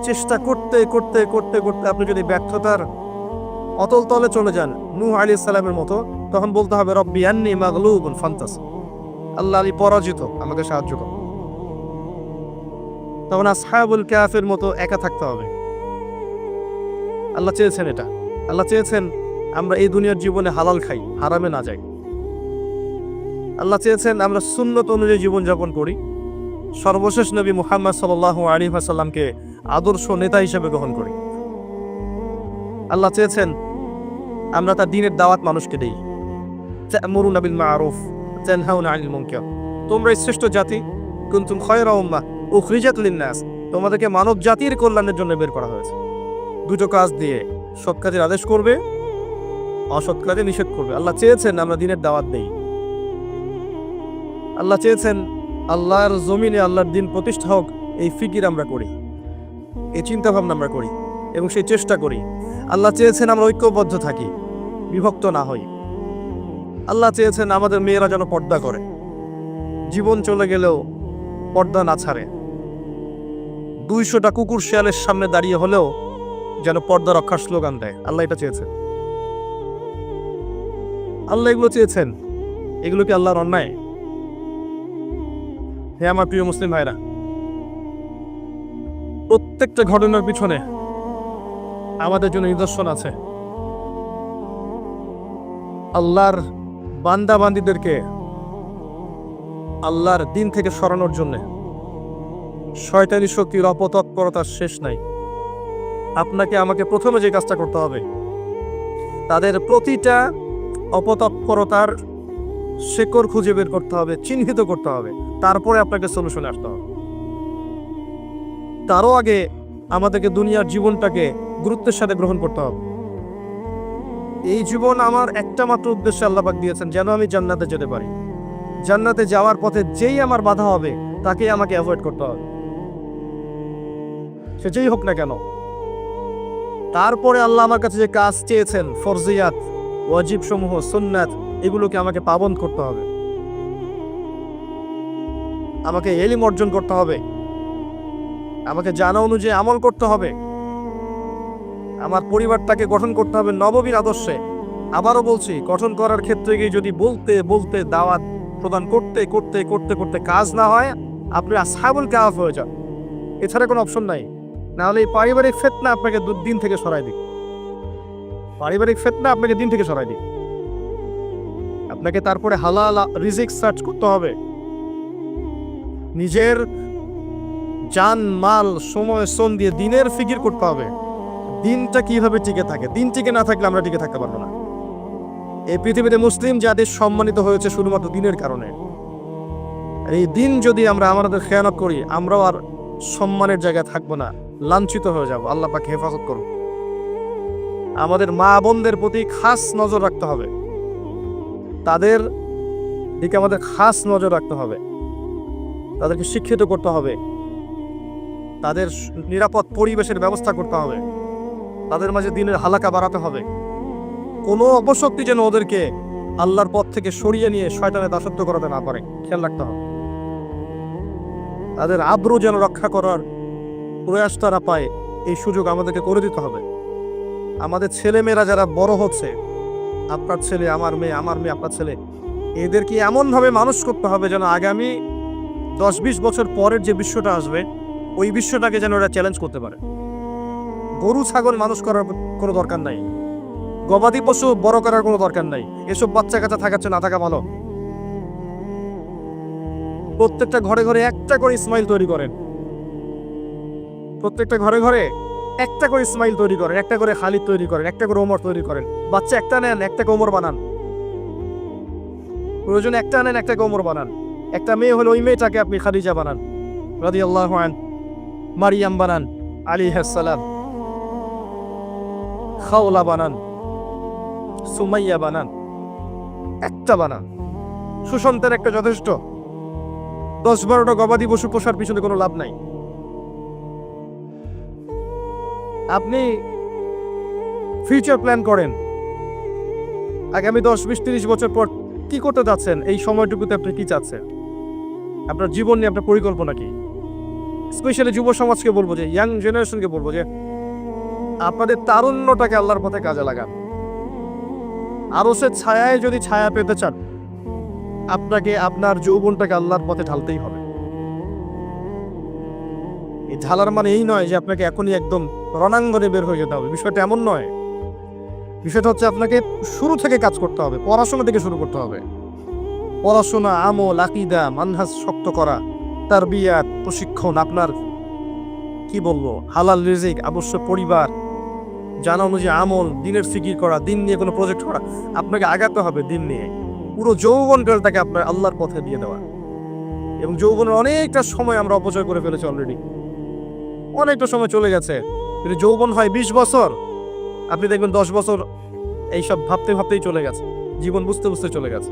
চেষ্টা করতে করতে করতে করতে আপনি যদি ব্যর্থতার অতল তলে চলে যান নূহ আলাইহিস সালামের মতো, তখন বলতে হবে রব্বি আন্নী মাগলুবুন ফান্তাসির, আল্লাহ আমি পরাজিত, আমাকে সাহায্য করো। তখন আসহাবুল কাহফের মতো একা থাকতে হবে। আল্লাহ চেয়েছেন এটা। আল্লাহ চেয়েছেন আমরা এই দুনিয়ার জীবনে হালাল খাই, হারামে না যাই। আল্লাহ চেয়েছেন আমরা সুন্নত অনুযায়ী জীবনযাপন করি, সর্বশেষ নবী মুহাম্মদ সাল্লাল্লাহু আলাইহি ওয়াসাল্লামকে আদর্শ নেতা হিসেবে গ্রহণ করি। আল্লাহ চেয়েছেন আমরা তার দ্বীনের দাওয়াত মানুষকে দেই। তা'মুরুনা বিল মা'রুফ ওয়া তানহাউনা আনিল মুনকার, তোমরা শ্রেষ্ঠ জাতি, কুনতুম খায়রা উম্মাহ উখরিজাত লিন-নাস, তোমাদেরকে মানব জাতির কল্যাণের জন্য বের করা হয়েছে। দুটো কাজ দিয়ে, সৎ কাজের আদেশ করবে, অসৎ কাজে নিষেধ করবে। আল্লাহ চেয়েছেন আমরা দ্বীনের দাওয়াত দেই। আল্লাহ চেয়েছেন আল্লাহর জমিনে আল্লাহর দ্বীন প্রতিষ্ঠা হোক, এই ফিকির আমরা করি, এই চিন্তা ভাবনা আমরা করি এবং সেই চেষ্টা করি। আল্লাহ চেয়েছেন আমরা ঐক্যবদ্ধ থাকি, বিভক্ত না হই। আল্লাহ চেয়েছেন আমাদের মেয়েরা যেন পর্দা করে, জীবন চলে গেলেও পর্দা না ছাড়ে। 200টা কুকুর শিয়ালের সামনে দাঁড়িয়ে হলেও যেন পর্দা রক্ষার স্লোগান দেয়। আল্লাহ এটা চেয়েছেন। আল্লাহ এগুলো চেয়েছেন। এগুলো কি আল্লাহর অন্যায়? হে আমার প্রিয় মুসলিম ভাইরা, প্রত্যেকটা ঘটনার পিছনে আমাদের জন্য নিদর্শন আছে। আল্লাহর বান্দা বান্দীদেরকে আল্লাহর দ্বীন থেকে সরানোর জন্য শয়তানি শক্তির অপতৎপরতার শেষ নাই। আপনাকে আমাকে প্রথমে যে কাজটা করতে হবে, তাদের প্রতিটা অপতৎপরতার শেকড় খুঁজে বের করতে হবে, চিহ্নিত করতে হবে, তারপরে আপনাকে সলিউশনে আসতে হবে। তারও আগে আমাদেরকে দুনিয়ার জীবনটাকে গুরুত্বের সাথে গ্রহণ করতে হবে। এই জীবন আমার একটা মাত্র উদ্দেশ্যে আল্লাহ পাক দিয়েছেন, যেন আমি জান্নাতে যেতে পারি। জান্নাতে যাওয়ার পথে যেই আমার বাধা হবে তাকেই আমাকে অ্যাভয়েড করতে হবে, সে যেই হোক না কেন। তারপরে আল্লাহ আমার কাছে যে কাজ চেয়েছেন, ফরজিয়াত, ওয়াজিব সমূহ, সুন্নাত, এগুলোকে আমাকে পাবন করতে হবে। আমাকে ইলম অর্জন করতে হবে, আমাকে জানা অনুযায়ী আমল করতে হবে, আমার পরিবারটাকে গঠন করতে হবে নববীর আদর্শে। আবারও বলছি, গঠন করার ক্ষেত্রে গিয়ে যদি বলতে বলতে দাওয়াত প্রদান করতে করতে করতে করতে কাজ না হয়, আপনি আসহাবুল কাহফ হয়ে যান। এছাড়া কোনো অপশন নাই। নাহলে এই পারিবারিক ফিতনা আপনাকে দিন থেকে সরাই দিক। পারিবারিক ফিতনা আপনাকে দিন থেকে সরাই দিক। আপনাকে তারপরে হালাল রিজিক সার্চ করতে হবে। নিজের জান মাল সময় শ্রম দিয়ে দিনের ফিকির করতে হবে। দিনটা কিভাবে টিকে থাকে, দিন টিকে না থাকলে আমরা টিকে থাকতে পারবো না। এই পৃথিবীতে মুসলিম জাতি সম্মানিত হয়েছে শুধুমাত্র দিনের কারণে। এই দিন যদি আমরা আমাদের খেয়ানত করি, আমরাও আর সম্মানের জায়গায় থাকবো না, লাঞ্ছিত হয়ে যাব। আল্লাহ পাক হেফাজত করুন। আমাদের মা বোনদের প্রতি খাস নজর রাখতে হবে, তাদের দিকে আমাদের খাস নজর রাখতে হবে, তাদেরকে শিক্ষিত করতে হবে, তাদের নিরাপদ পরিবেশের ব্যবস্থা করতে হবে, তাদের মাঝে দিনের হালাকা বাড়াতে হবে। কোনো অপশক্তি যেন ওদেরকে আল্লাহর পথ থেকে সরিয়ে নিয়ে শয়তানের দাসত্ব করাতে না পারে, খেয়াল রাখতে হবে। তাদের আব্রু যেন রক্ষা করার প্রয়াস তারা পায়, এই সুযোগ আমাদেরকে করে দিতে হবে। আমাদের ছেলেমেয়েরা যারা বড় হচ্ছে, আপনার ছেলে আমার মেয়ে, আমার মেয়ে আপনার ছেলে, এদেরকে এমনভাবে মানুষ করতে হবে যেন আগামী 10-20 বছর পরের যে বিশ্বটা আসবে, ওই বিশ্বটাকে যেন ওরা চ্যালেঞ্জ করতে পারে। গরু ছাগল মানুষ করার কোনো দরকার নাই, গবাদি পশু বড় করার কোনো দরকার নাই। এসব বাচ্চা কাচ্চা থাকাচ্ছে না থাকা ভালো। প্রত্যেকটা ঘরে ঘরে একটা করে ইসমাইল তৈরি করেন, প্রত্যেকটা ঘরে ঘরে একটা করে ইসমাইল তৈরি করেন, একটা করে খালিদ তৈরি করেন, একটা করে ওমর তৈরি করেন। বাচ্চা একটা নেন, একটাকে ওমর বানান, প্রয়োজন একটা নেন, একটাকে ওমর বানান। একটা মেয়ে হলে ওই মেয়েটাকে আপনি খাদিজা বানান রাদিয়াল্লাহু আনহা, মারিয়াম বানান আলাইহিস সালাম, খাওলা বানান, সুমাইয়া বানান, একটা বানান। সুসন্তান একটা যথেষ্ট। 10-12টা গবাদি পশু পোষার পিছনে কোনো লাভ নাই। আপনি ফিউচার প্ল্যান করেন, আগামী 10-20-30 বছর পর কি করতে যাচ্ছেন, এই সময়টুকুতে আপনি কি চাচ্ছেন, আপনার জীবন নিয়ে আপনার পরিকল্পনা কি। স্পেশালি যুব সমাজকে বলবো, যে ইয়াং জেনারেশনকে বলবো, যে আপনাদের তারুণ্যটাকে আল্লাহর পথে কাজে লাগান। আরশের ছায়ায় যদি ছায়া পেতে চান, আপনাকে আপনার যৌবনটাকে আল্লাহর পথে ঢালতেই হবে। এই ঢালার মানে এই নয় যে আপনাকে এখনই একদম রণাঙ্গনে বের হয়ে যেতে হবে, বিষয়টা এমন নয়। বিষয়টা হচ্ছে আপনাকে শুরু থেকে কাজ করতে হবে, পড়াশোনা থেকে শুরু করতে হবে। পড়াশোনা, আমল, আকীদা, মানহাজ শক্ত করা, তারবিয়াত, প্রশিক্ষণ, আপনার কি বলবো, হালাল রিজিক, আবশ্যক পরিবার, জানা অনুযায়ী আমল, দিনের ফিকির করা, দিন নিয়ে কোনো প্রজেক্ট করা। আপনাকে আগাতে হবে দিন নিয়ে। পুরো যৌবনকালটাকে আপনার আল্লাহর পথে দিয়ে দেওয়া। এবং যৌবনের অনেকটা সময় আমরা অপচয় করে ফেলেছি অলরেডি, অনেকটা সময় চলে গেছে। যদি যৌবন হয় 20 বছর, আপনি দেখবেন 10 বছর এইসব ভাবতে ভাবতেই চলে গেছে, জীবন বুঝতে বুঝতে চলে গেছে।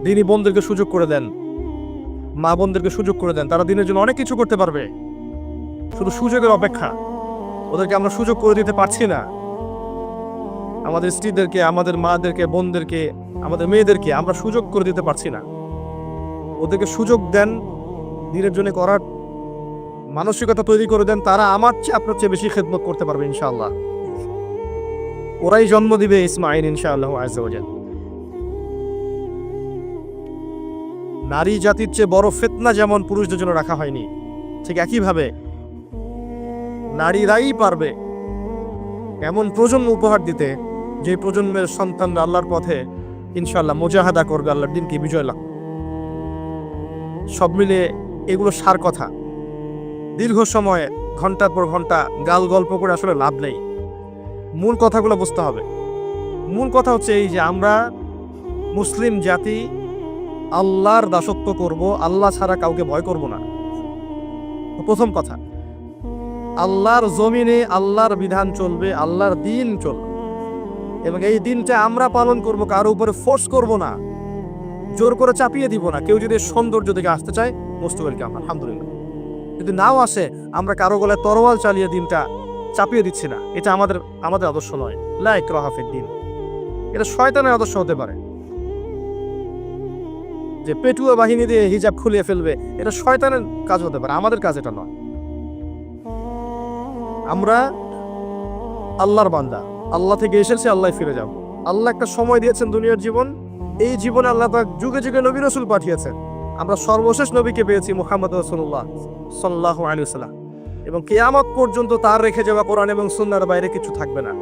দিনই বোনদেরকে সুযোগ করে দেন, মা বোনদেরকে সুযোগ করে দেন, তারা দিনের জন্য অনেক কিছু করতে পারবে। শুধু সুযোগের অপেক্ষা, ওদেরকে আমরা সুযোগ করে দিতে পারছি না। আমাদের স্ত্রীদেরকে, আমাদের মাদেরকে, বোনদেরকে, আমাদের মেয়েদেরকে আমরা সুযোগ করে দিতে পারছি না। ওদেরকে সুযোগ দেন, দিনের জন্য করার মানসিকতা তৈরি করে দেন। তারা আমার চেয়ে আপনার চেয়ে বেশি খেদমত করতে পারবে ইনশাআল্লাহ। ওরাই জন্ম দিবে ইসমাইল ইনশাআল্লাহ আযজা ওয়া জাল। নারী জাতির চেয়ে বড় ফিতনা যেমন পুরুষদের জন্য রাখা হয়নি, ঠিক একইভাবে নারীরাই পারবে এমন প্রজন্ম উপহার দিতে, যে প্রজন্মের সন্তানরা আল্লাহর পথে ইনশাআল্লাহ মুজাহাদা করবে, আল্লাহর দিনকে বিজয় লাভ। সব মিলে এগুলো সার কথা। দীর্ঘ সময় ঘন্টার পর ঘন্টা গাল গল্প করে আসলে লাভ নেই। মূল কথাগুলো বুঝতে হবে। মূল কথা হচ্ছে এই যে আমরা মুসলিম জাতি আল্লাহর দাসত্ব করব, আল্লাহ ছাড়া কাউকে ভয় করব না। প্রথম কথা, আল্লাহর জমিনে আল্লাহর বিধান চলবে, আল্লাহর দিন চলবে, এবং এই দিনটা আমরা পালন করব, কারো উপরে ফোর্স করব না, জোর করে চাপিয়ে দিব না। কেউ যদি সৌন্দর্য দিকে আসতে চায়, মোস্ট ওয়েলকাম, আলহামদুলিল্লাহ। যদি নাও আসে, আমরা কারো গলায় তরোয়াল চালিয়ে দিনটা চাপিয়ে দিচ্ছি না। এটা আমাদের আদর্শ নয়। লা ইকরাহা ফিদ-দীন, এটা শয়তানের আদর্শ হতে পারে। যে পেটুয়া বাহিনী দিয়ে হিজাব খুলিয়ে ফেলবে, এটা শয়তানের কাজ হতে পারে, আমাদের কাজ এটা নয়। আমরা আল্লাহর বান্দা, আল্লাহ থেকে এসেছে, আল্লাহ ফিরে যাব। আল্লাহ একটা সময় দিয়েছেন দুনিয়ার জীবন, এই জীবনে আল্লাহ তাআলা যুগে যুগে নবী রাসূল পাঠিয়েছেন। আমরা সর্বশেষ নবীকে পেয়েছি, মুহাম্মদ রাসূলুল্লাহ সাল্লাল্লাহু আলাইহি ওয়াসাল্লাম, এবং কিয়ামত পর্যন্ত তার রেখে যাওয়া কোরআন এবং সুন্নাহর বাইরে কিছু থাকবে না।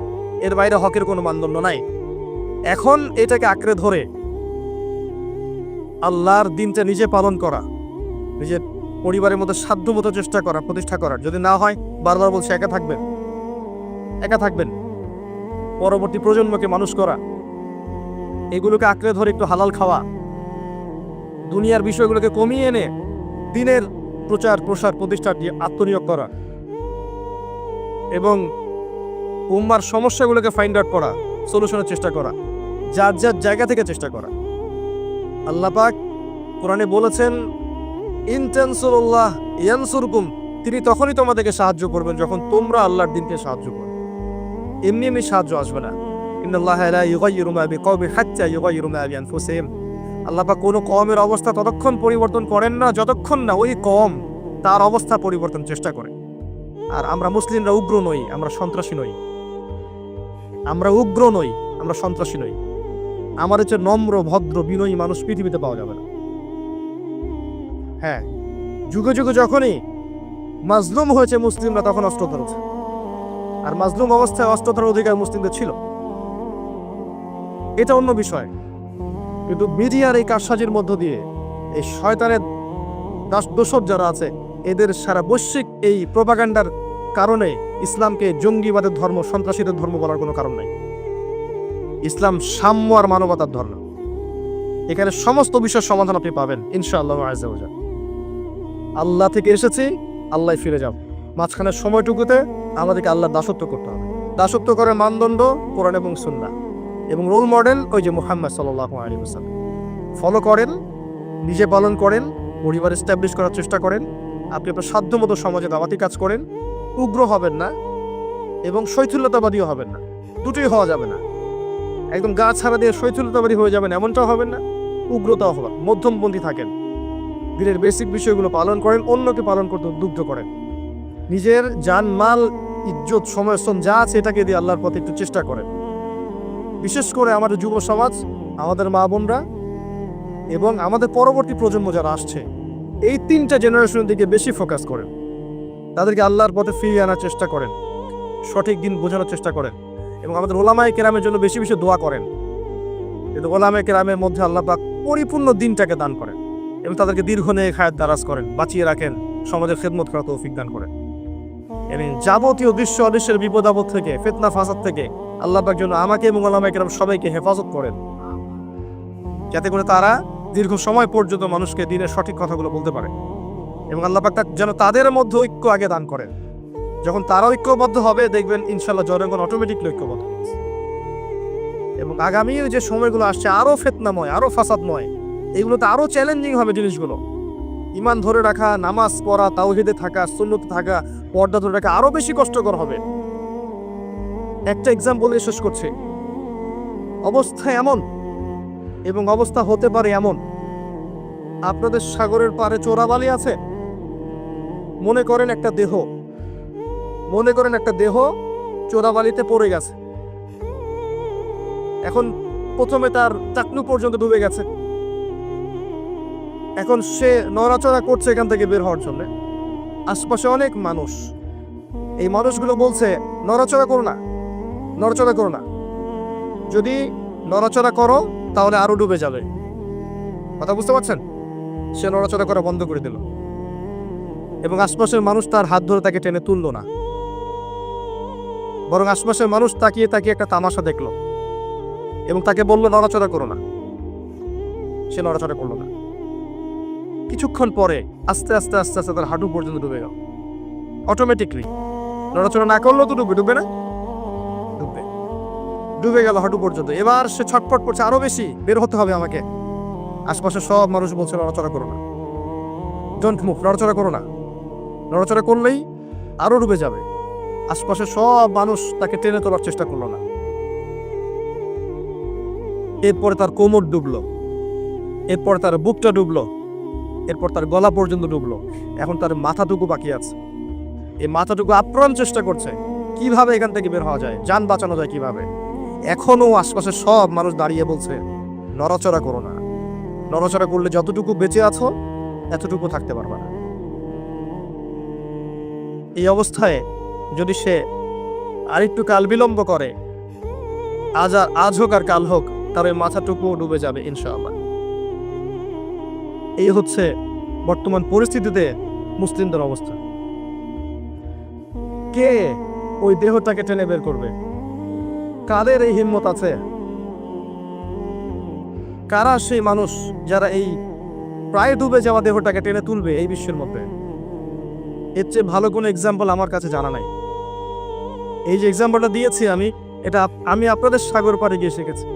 এর বাইরে হকের কোনো মানদণ্ড নাই। এখন এটাকে আঁকড়ে ধরে আল্লাহর দিনটা নিজে পালন করা, নিজের পরিবারের মধ্যে সাধ্যমতো চেষ্টা করা, প্রতিষ্ঠা করার। যদি না হয়, বারবার বলছে, একা থাকবেন। পরবর্তী প্রজন্মকে মানুষ করা, এগুলোকে আঁকড়ে ধরে একটু হালাল খাওয়া, দুনিয়ার বিষয়গুলোকে কমিয়ে এনে দিনের প্রচার প্রসার প্রতিষ্ঠা দিয়ে আত্মনিয়োগ করা, এবং উম্মার সমস্যাগুলোকে ফাইন্ড আউট করা, সলিউশনের চেষ্টা করা, যার যার জায়গা থেকে চেষ্টা করা। আল্লাহ পাক কোরআনে বলেছেন, ইন তানসুরুল্লাহ ইয়ানসুরকুম, তিনি তখনই তোমাদেরকে সাহায্য করবেন যখন তোমরা আল্লাহর দিনকে সাহায্য করবে। এমনি এমনি সাহায্য আসবে না। ইন্নাল্লাহা লা ইউগাইয়িরু মা বিকওমিন হাত্তা ইউগাইয়িরু মা বিআনফুসিহিম। আল্লাহ পাক কোনো কওমের অবস্থা ততক্ষণ পরিবর্তন করেন না যতক্ষণ না ওই কওম তার অবস্থা পরিবর্তন চেষ্টা করে। আর আমরা মুসলিমরা উগ্র নই, আমরা সন্ত্রাসী নই। আমরা সন্ত্রাসী নই। আমাদের চেয়ে নম্র, ভদ্র, বিনয়ী মানুষ পৃথিবীতে পাওয়া যাবে না। হ্যাঁ, যুগে যুগে যখনই মাজলুম হয়েছে মুসলিমরা, তখন অস্ত্র ধরেছে। আর মাজলুম অবস্থায় অস্ত্র ধরার অধিকার মুসলিমদের ছিল, এটা অন্য বিষয়। কিন্তু মিডিয়ার এই কারসাজির মধ্য দিয়ে এই শয়তানের দোসর যারা আছে, এদের সারা বৈশ্বিক এই প্রোপাগান্ডার কারণে ইসলামকে জঙ্গিবাদের ধর্ম, সন্ত্রাসীদের ধর্ম বলার কোনো কারণ নাই। ইসলাম সাম্য আর মানবতার ধর্ম। এখানে সমস্ত বিষয়ের সমাধান আপনি পাবেন ইনশাআল্লাহ আযজা ওয়া জাল। আল্লাহ থেকে এসেছি, আল্লাহ ফিরে যাব। মাঝখানের সময়টুকুতে আমাদেরকে আল্লাহর দাসত্ব করতে হবে। দাসত্ব করার মানদণ্ড কোরআন এবং সুন্নাহ, এবং রোল মডেল ওই যে মুহাম্মদ সাল্লাল্লাহু আলাইহি ওয়াসাল্লাম। ফলো করেন, নিজে পালন করেন, পরিবার এস্টাবলিশ করার চেষ্টা করেন। আপনি আপনার সাধ্যমতো সমাজে দাওয়াতি কাজ করেন। উগ্র হবেন না এবং শৈথিল্যতাবাদীও হবেন না, দুটোই হওয়া যাবে না। একদম গা ছাড়া দিয়ে শৈথিল্যতাবাদী হয়ে যাবেন এমনটাও হবেন না, উগ্রতাও হবে, মধ্যমপন্থী থাকেন। দিনের বেসিক বিষয়গুলো পালন করেন, অন্যকে পালন করতে উদ্বুদ্ধ করেন। নিজের জান মাল ইজ্জত সময় শ্রম যা আছে এটাকে দিয়ে আল্লাহর পথে একটু চেষ্টা করেন। বিশেষ করে আমাদের যুব সমাজ, আমাদের মা বোনরা এবং আমাদের পরবর্তী প্রজন্ম যারা আসছে, এই 3টা জেনারেশনের দিকে বেশি ফোকাস করেন। তাদেরকে আল্লাহর পথে ফিরিয়ে আনার চেষ্টা করেন, সঠিক দিন বোঝানোর চেষ্টা করেন এবং আমাদের ওলামায়ে কেরামের জন্য বেশি বেশি দোয়া করেন। কিন্তু ওলামায়ে কেরামের মধ্যে আল্লাহ পাক পরিপূর্ণ দিনটাকে দান করেন এবং তাদেরকে দীর্ঘ নেক হায়াত দারাজ করেন, বাঁচিয়ে রাখেন, সমাজের খেদমত করার তৌফিক দান করেন। এবং যাবতীয় দৃশ্য অদৃশ্যের বিপদ আপদ থেকে, ফিতনা ফাসাদ থেকে আল্লাহ পাক যেন আমাকে এবং ওলামায়ে কেরাম সবাইকে হেফাজত করেন, যাতে করে তারা দীর্ঘ সময় পর্যন্ত মানুষকে দিনের সঠিক কথাগুলো বলতে পারে। এবং আল্লাহ পাক যেন তাদের মধ্যে ঐক্য আগে দান করেন। যখন তারা ঐক্যবদ্ধ হবে, দেখবেন ইনশাআল্লাহ জনগণ অটোমেটিকলি ঐক্যবদ্ধ হবে। এবং আগামীর যে সময়গুলো আসছে আরো ফিতনাময়, আরো ফাসাদময়, এইগুলোতে আরো চ্যালেঞ্জিং হবে জিনিসগুলো। ঈমান ধরে রাখা, নামাজ পড়া, তাওহীদে থাকা, সুন্নতে থাকা, পর্দা ধরে রাখা আরো বেশি কষ্টকর হবে। একটা এক্সাম্পল দিয়ে শেষ করছে। অবস্থা এমন এবং অবস্থা হতে পারে এমন, আপনাদের সাগরের পাড়ে চোরাবালি আছে, মনে করেন একটা দেহ চোরাবালিতে পড়ে গেছে। এখন প্রথমে তার টাকনু পর্যন্ত ডুবে গেছে। এখন সে নড়াচড়া করছে এখান থেকে বের হওয়ার জন্য। আশপাশে অনেক মানুষ, এই মানুষগুলো বলছে নড়াচড়া করো না, যদি নড়াচড়া করো তাহলে আরো ডুবে যাবে। কথা বুঝতে পারছেন? সে নড়াচড়া করা বন্ধ করে দিল এবং আশপাশের মানুষ তার হাত ধরে তাকে টেনে তুললো না, বরং আশপাশের মানুষ তাকিয়ে একটা তামাশা দেখলো এবং তাকে বললো নড়াচড়া করো না। সে নড়াচড়া করলো না। কিছুক্ষণ পরে আস্তে আস্তে তার হাঁটু পর্যন্ত ডুবে গেল। অটোমেটিকলি নড়াচড়া না করলেও তো ডুবে না, ডুবে গেল হাঁটু পর্যন্ত। এবার সে ছটফট করছে, আরো বেশি বের হতে হবে আমাকে। আশপাশে সব মানুষ বলছে নড়াচড়া করো না, ডোন্ট মুভ, নড়াচড়া করো না, নড়াচড়া করলেই আরো ডুবে যাবে। আশপাশে সব মানুষ তাকে টেনে তোলার চেষ্টা করলো না। এরপরে তার কোমর ডুবলো, এরপর তার বুকটা ডুবলো, এরপর তার গলা পর্যন্ত ডুবলো। এখন তার মাথাটুকু বাকি আছে। এই মাথাটুকু আপ্রাণ চেষ্টা করছে কিভাবে এখান থেকে বের হওয়া যায়, যান বাঁচানো যায় কিভাবে। এখনো আশপাশে সব মানুষ দাঁড়িয়ে বলছে নড়াচড়া করো না, নড়াচড়া করলে যতটুকু বেঁচে আছো এতটুকু থাকতে পারবে না। এই অবস্থায় যদি সে আরেকটু কাল বিলম্ব করে, আজ হোক আর কাল হোক, তার ওই মাথাটুকু ডুবে যাবে ইনশাআল্লাহ। এই হচ্ছে বর্তমান পরিস্থিতিতে মুসলিমদের অবস্থা। কে ওই দেহটাকে টেনে বের করবে? কাদের এই হিম্মত আছে? কারা সেই মানুষ যারা এই প্রায় ডুবে যাওয়া দেহটাকে টেনে তুলবে এই বিশ্বের মধ্যে? এর চেয়ে ভালো কোনো এক্সাম্পল আমার কাছে জানা নাই। এই যে এক্সাম্পলটা দিয়েছি আমি আপনাদের সাগর পাড়ে গিয়ে শিখেছি।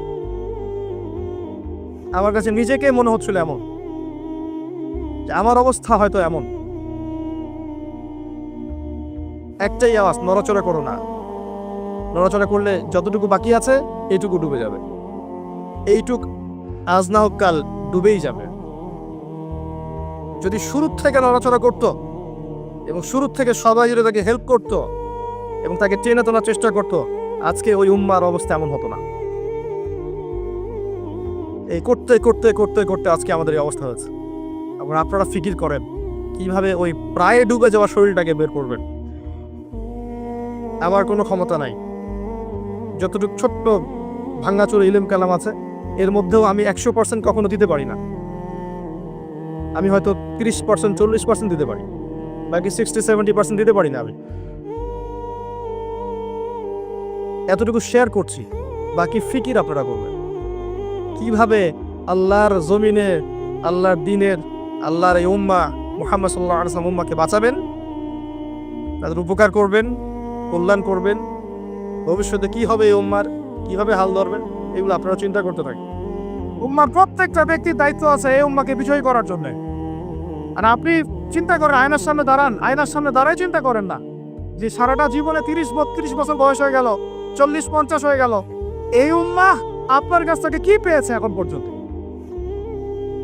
আমার কাছে নিজেকে মনে হচ্ছিল এমন, যে আমার অবস্থা হয়তো এমন। একটাই আওয়াজ, নড়াচড়া করো না। নড়াচড়া করলে যতটুকু বাকি আছে এইটুকু ডুবে যাবে। এইটুক আজ না হোক কাল ডুবেই যাবে। যদি শুরুর থেকে নড়াচড়া করত এবং শুরুর থেকে সবাই যদি তাকে হেল্প করত এবং তাকে টেনে তোলার চেষ্টা করত, আজকে ওই উম্মার অবস্থা এমন হতো না। এই করতে করতে করতে করতে আজকে আমাদের এই অবস্থা হয়েছে। এবং আপনারা ফিকির করেন কিভাবে ওই প্রায় ডুবে যাওয়া শরীরটাকে বের করবেন। আমার কোনো ক্ষমতা নাই। যতটুকু ছোট্ট ভাঙ্গাচোর ইলম কালাম আছে এর মধ্যেও আমি 100% কখনো দিতে পারি না। আমি হয়তো 30%, 40% দিতে পারি, বাকি 60-70% দিতে পারি না। আমি এতটুকু শেয়ার করছি, বাকি ফিকির আপনারা করবেন কিভাবে আল্লাহর জমিনে, আল্লাহর দিনের, আল্লাহর এই উম্মাহ মুহাম্মদ সাল্লাল্লাহু আলাইহি ওয়াসাল্লাম উম্মাহকে বাঁচাবেন, তাদের উপকার করবেন, কল্যাণ করবেন। ভবিষ্যতে কি হবে এই উম্মার, কিভাবে হাল ধরবেন, এগুলো আপনারা চিন্তা করতে থাকেন। উম্মার প্রত্যেকটা ব্যক্তির দায়িত্ব আছে এই উম্মাকে বিজয়ী করার জন্য। আর আপনি চিন্তা করেন, আয়নার সামনে দাঁড়ান, আয়নার সামনে দাঁড়াই চিন্তা করেন না যে সারাটা জীবনে 30-32 বছর বয়স হয়ে গেল, 40-50 হয়ে গেল, এই উম্মাহ আপনার কাছ থেকে কি পেয়েছে এখন পর্যন্ত?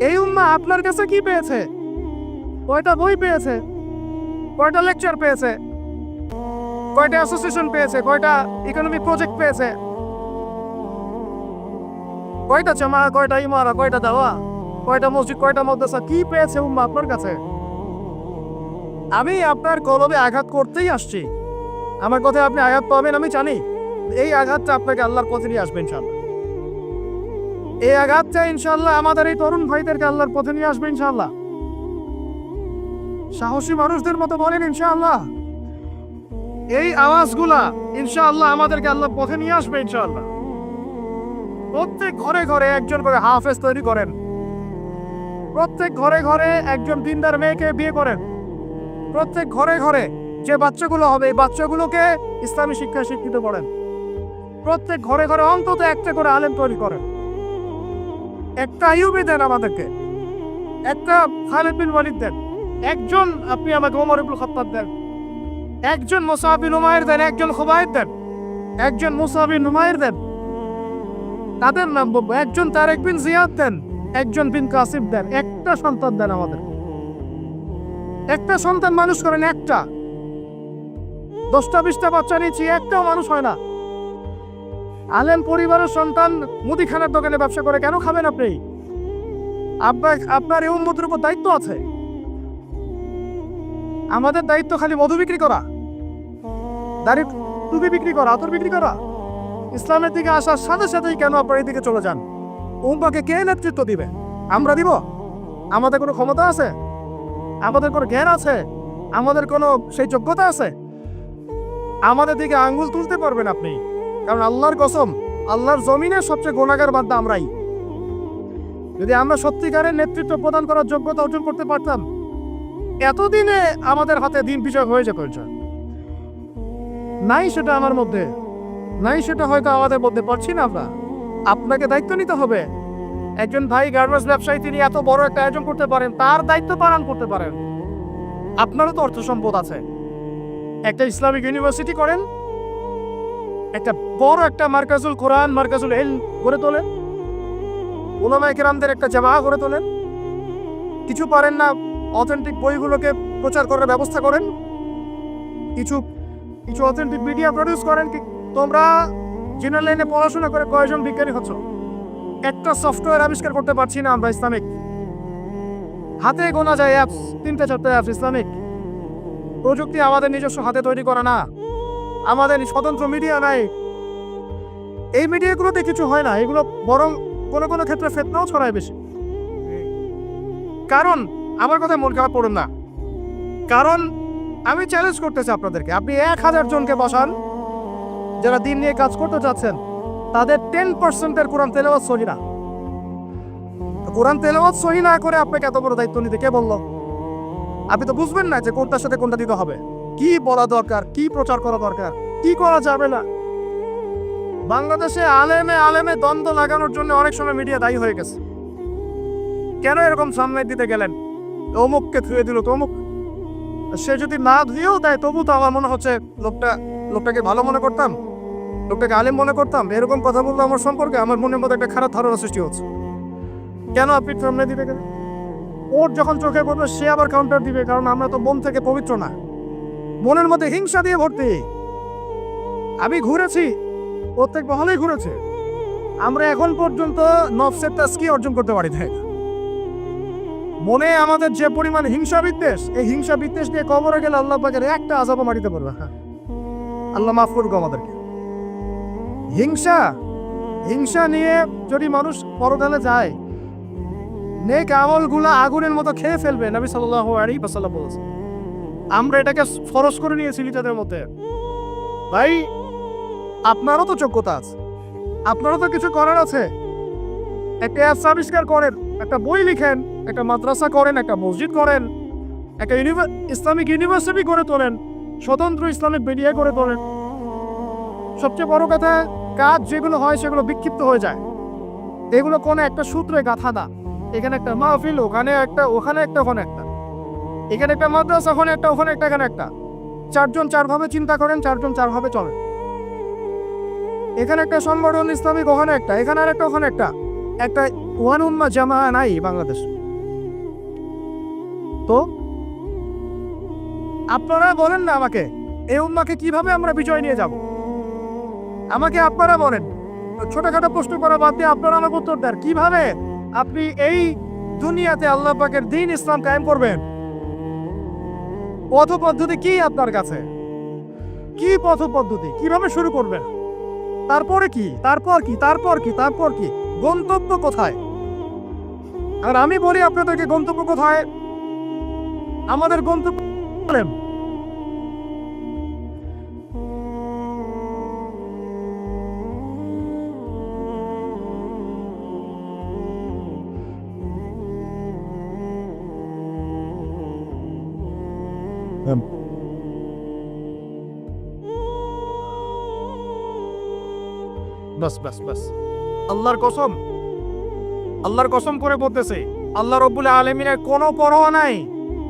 এই উম্মাহ আপনার কাছে কি পেয়েছে? কয়টা বই পেয়েছে, কয়টা লেকচার পেয়েছে, কয়টা অ্যাসোসিয়েশন পেয়েছে, কয়টা ইকোনমিক প্রজেক্ট পেয়েছে, কয়টা জামা, কয়টা ইমারা, কয়টা দাওয়া, কয়টা মসজিদ, কয়টা মাদ্রাসা, কি পেয়েছে উম্মাহ আপনার কাছে? আমি আপনার কলবে আঘাত করতেই আসছি। আমার কথায় আপনি আঘাত পাবেন আমি জানি। এই আঘাতটা আপনাকে আল্লাহর পথে নিয়ে আসবে ইনশাআল্লাহ। এই আঘাতটা ইনশাআল্লাহ আমাদের এই তরুণ ভাইদেরকে আল্লাহর পথে নিয়ে আসবে ইনশাআল্লাহ। সাহসী মানুষদের মতো বলেন ইনশাআল্লাহ। এই আওয়াজগুলা ইনশাআল্লাহ আমাদেরকে আল্লাহর পথে নিয়ে আসবে ইনশাআল্লাহ। প্রত্যেক ঘরে ঘরে একজন করে হাফেজ তৈরি করেন, প্রত্যেক ঘরে ঘরে একজন দিনদার মেয়েকে বিয়ে করেন, প্রত্যেক ঘরে ঘরে যে বাচ্চাগুলো হবে এই বাচ্চাগুলোকে ইসলামী শিক্ষায় শিক্ষিত করেন, প্রত্যেক ঘরে ঘরে অন্তত একটা করে আলেম তৈরি করেন। একটা আইয়ুবী দেন আমাদেরকে, একটা খালিদ বিন ওয়ালিদ দেন, একজন আপনি আমাকে ওমর ইবনুল খাত্তাব দেন, একজন মুসআব বিন উমাইর দেন, একজন খুবাইব দেন, একজন মুসআব বিন উমাইর দেন, তাদের নাম বলবো, একজন তারেক বিন জিয়াদ দেন, একজন বিন কাসিম দেন। একটা সন্তান দেন আমাদের, একটা সন্তান মানুষ করেন। একটা 10টা-20টা বাচ্চা নিচ্ছি, একটাও মানুষ হয় না। আলেম পরিবারের সন্তান মুদিখানার দোকানে ব্যবসা করে কেন খাবেন আপনি? আপনার এই উম্মতের উপর দায়িত্ব আছে। আমাদের দায়িত্ব খালি মধু বিক্রি করা, দাড়ি টুপি বিক্রি করা, আতর বিক্রি করা? ইসলামের দিকে আসার সাথে সাথেই কেন আপনার এই দিকে চলে যান? উম্মাহকে কে নেতৃত্ব দিবে? আমরা দিব? আমাদের কোনো ক্ষমতা আছে? আমাদের কোনো জ্ঞান আছে? আমাদের কোনো সেই যোগ্যতা আছে? আমাদের দিকে আঙ্গুল তুলতে পারবেন আপনি? কারণ আল্লাহর কসম, আল্লাহর জমিনের সবচেয়ে গুনাহগার বান্দা আমরাই। যদি আমরা সত্যিকারের নেতৃত্ব প্রদান করার যোগ্যতা অর্জন করতে পারতাম, এতদিনে আমাদের হাতে দিন বিজয় হয়ে যেত। নাই সেটা আমার মধ্যে, নাই সেটা হয়তো আমাদের মধ্যে পারছি না আমরা। আপনাকে দায়িত্ব নিতে হবে। একজন ভাই গার্মেন্টস ব্যবসায়ী, তিনি এত বড় একটা আয়োজন করতে পারেন, তার দায়িত্ব পালন করতে পারেন। আপনারও তো অর্থ সম্পদ আছে, একটা ইসলামিক ইউনিভার্সিটি করেন, একটা বড় একটা মার্কাজুল কোরআন, মার্কাজুল ইলম গড়ে তোলেন, উলামায়ে কেরামদের একটা জামাআত গড়ে তোলেন। কিছু পারেন না, অথেন্টিক বইগুলোকে প্রচার করার ব্যবস্থা করেন, কিছু কিছু অথেন্টিক মিডিয়া প্রডিউস করেন। তোমরা জেনারেল লাইনে পড়াশোনা করে কয়জন বিজ্ঞানী হচ্ছ? একটা সফটওয়্যার আবিষ্কার করতে পারছি না আমরা ইসলামিক। হাতে গোনা যায় অ্যাপস, 3-4টা অ্যাপস ইসলামিক। প্রযুক্তি আমাদের নিজস্ব হাতে তৈরি করা না, আমাদের স্বতন্ত্র মিডিয়া নাই। এই মিডিয়াগুলোতে কিছু হয় না, এগুলো বরং কোনো কোনো ক্ষেত্রে ফিতনাও ছড়ায় বেশি। কারণ আমার কথা মন খারাপ করুন না, কারণ আমি চ্যালেঞ্জ করতেছি আপনাদেরকে, আপনি 1000 জনকে বসান যারা দিন নিয়ে কাজ করতে চাচ্ছেন, তাদের 10% কোরআন তেলাওয়াত সহি না। কোরআন তেলাওয়াত সহি না করে আপনাকে এত বড় দায়িত্ব নিতে কে বললো? আপনি তো বুঝবেন না যে কোনটার সাথে কোনটা দিতে হবে, কি বলা দরকার, কি প্রচার করা দরকার, কি করা যাবে না। বাংলাদেশে আলেমে আলেমে দ্বন্দ্ব লাগানোর জন্য অনেক সময় মিডিয়া দায়ী হয়ে গেছে। কেন এরকম সামনে দিতে গেলেন? অমুককে ধুয়ে দিল তমুক। সে যদি না ধুয়েও দেয় তবু তো আমার মনে হচ্ছে লোকটাকে ভালো মনে করতাম, লোকটাকে আলেম মনে করতাম। এরকম কথা বললো আমার সম্পর্কে, আমার মনের মধ্যে একটা খারাপ ধারণা সৃষ্টি হচ্ছে। কেন আপনি সামনে দিতে গেলেন? ওর যখন চোখে পড়বে সে আবার কাউন্টার দিবে, কারণ আমরা তো মন থেকে পবিত্র না, মনের মধ্যে হিংসা দিয়ে ভর্তি। আমি ঘুরেছি, প্রত্যেক মহলেই ঘুরেছে, আমরা এখন পর্যন্ত নফসের তাজকিয়া অর্জন করতে পারি না। মনে আমাদের যে পরিমাণ হিংসা বিদ্বেষ, এই হিংসা বিদ্বেষ নিয়ে কবরে গেলে আল্লাহ পাকের একটা আযাবও মারিতে পারবে না। আল্লাহ মাফ করুক আমাদেরকে। হিংসা নিয়ে যদি মানুষ পরকালে যায়, নেক আমলগুলা আগুনের মতো খেয়ে ফেলবে। নবী সাল্লাল্লাহু আলাইহি ওয়াসাল্লাম বলেছেন। আমরা এটাকে ফরজ করে নিয়েছি নিজেদের মধ্যে। ভাই, আপনারও তো যোগ্যতা আছে, আপনারও তো কিছু করার আছে। একটা অ্যাপস আবিষ্কার করেন, একটা বই লিখেন, একটা মাদ্রাসা করেন, একটা মসজিদ করেন, একটা ইসলামিক ইউনিভার্সিটি করে তোলেন, স্বতন্ত্র ইসলামিক মিডিয়া করে তোলেন। সবচেয়ে বড় কথা, কাজ যেগুলো হয় সেগুলো বিক্ষিপ্ত হয়ে যায়, এগুলো কোনো একটা সূত্রে গাঁথা না। এখানে একটা মাহফিল, ওখানে একটা, ওখানে একটা, ওখানে একটা, এখানে একটা মাদ্রাসা, ওখানে একটা, ওখানে একটা, এখানে একটা। 4 জন 4 ভাবে চিন্তা করেন, 4 জন 4 ভাবে চলেন। এখানে একটা সংগঠন ইসলামিক, ওখানে একটা, এখানে আর একটা, ওখানে একটা। একটা ওয়ান উম্মাহ জামাআহ নাই বাংলাদেশ। তো আপনারা বলেন না আমাকে, এই উম্মাকে কিভাবে আমরা বিজয় নিয়ে যাব? আমাকে আপনারা বলেন, ছোটখাটো প্রশ্ন করা বাদ দিয়ে আপনারা আমাকে উত্তর দেন, কিভাবে আপনি এই দুনিয়াতে আল্লাহ পাকের দ্বীন ইসলাম কায়েম করবেন? পথ পদ্ধতি কি আপনার কাছে? কি পথ পদ্ধতি, কিভাবে শুরু করবেন? তারপরে কি, তারপর কি, তারপর কি, তারপর কি, গন্তব্য কোথায়? আর আমি বলি আপনাদেরকে গন্তব্য কোথায়? আমাদের গন্তব্য বলেন। বাস বাস বাস, আল্লাহর কসম, আল্লাহর কসম করে বলতেছে, আল্লাহ রব্বুল আলামিনের কোনো পরোয়া নাই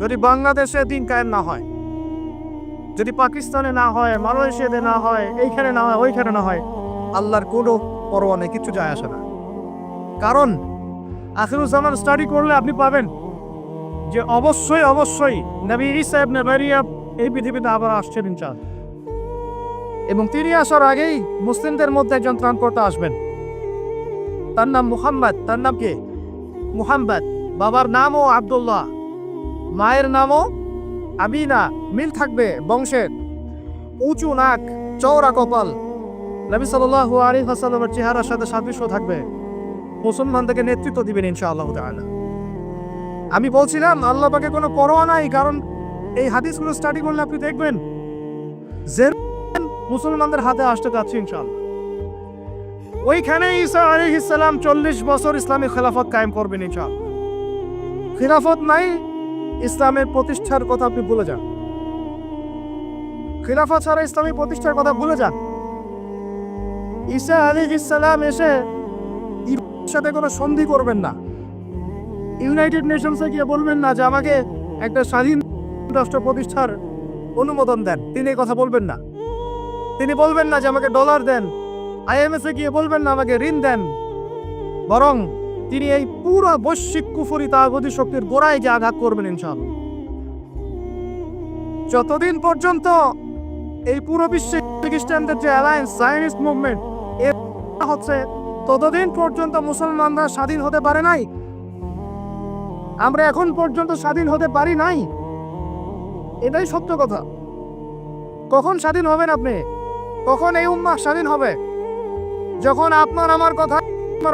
যদি বাংলাদেশে দিন কায়েম না হয়, যদি পাকিস্তানে না হয়, মালয়েশিয়াতে না হয়, এইখানে না হয়, ওইখানে না হয়, আল্লাহর কোনো পরোয়া নেই, কিছু যায় আসে না। কারণ আখিরুজ্জামান স্টাডি করলে আপনি পাবেন যে অবশ্যই অবশ্যই নবী ঈসা ইবনে মারইয়াম এই পৃথিবীতে আবার আসছেন ইনশাআল্লাহ, এবং তিনি আসার আগেই মুসলিমদের মধ্যে একজন ত্রাণকর্তা আসবেন। তার নাম মুহাম্মদ। তার নাম কি? মুহাম্মদ। বাবার নামও আব্দুল্লাহ, মায়ের নামও আমিনা। মিল থাকবে বংশের। উঁচু নাক, চওড়া কপাল, নবী সাল্লাল্লাহু আলাইহি ওয়াসাল্লামের চেহারার সাথে সাদৃশ্য থাকবে। মুসলমানদেরকে নেতৃত্ব দিবেন ইনশাআল্লাহ তাআলা। আমি বলছিলাম আল্লাহ পাকে কোনো পরোয়া নাই, কারণ এই হাদিসগুলো স্টাডি করলে আপনি দেখবেন যে মুসলমানদের হাতে আসতে যাচ্ছে ইনশাআল্লাহ। ওইখানে ঈসা আলাইহিস সালাম 40 বছর ইসলামী খেলাফত কায়েম করবেন ইনশাআল্লাহ। খিলাফত নাই, ইসলামের প্রতিষ্ঠার কথা আপনি ভুলে যান। খিলাফত ছাড়া ইসলামী প্রতিষ্ঠার কথা ভুলে যান। ঈসা আলাইহিস সালাম এসে ইরানের সাথে কোনো সন্ধি করবেন না। ইউনাইটেড নেশনসে গিয়ে বলবেন না যে আমাকে একটা স্বাধীন রাষ্ট্র প্রতিষ্ঠার অনুমোদন দেন, তিনি এই কথা বলবেন না। তিনি বলবেন না যে আমাকে ডলার দেন, আইএমএফ এ গিয়ে বলবেন না আমাকে ঋণ দেন, বরং তিনি এই পুরো বৈশ্বিক কুফরি তাগুতি শক্তির গোড়ায় গিয়ে আঘাত করবেন ইনশাআল্লাহ। যতদিন পর্যন্ত এই পুরো বিশ্বে খ্রিস্টানদের যে অ্যালায়েন্স জায়নিস্ট মুভমেন্ট এর হচ্ছে, ততদিন পর্যন্ত মুসলমানরা স্বাধীন হতে পারে নাই। আমরা এখন পর্যন্ত স্বাধীন হতে পারি নাই, এটাই সত্য কথা। কখন স্বাধীন হবেন আপনি? কখন এই উম্মাহ স্বাধীন হবে? যখন আপনার আমার কথা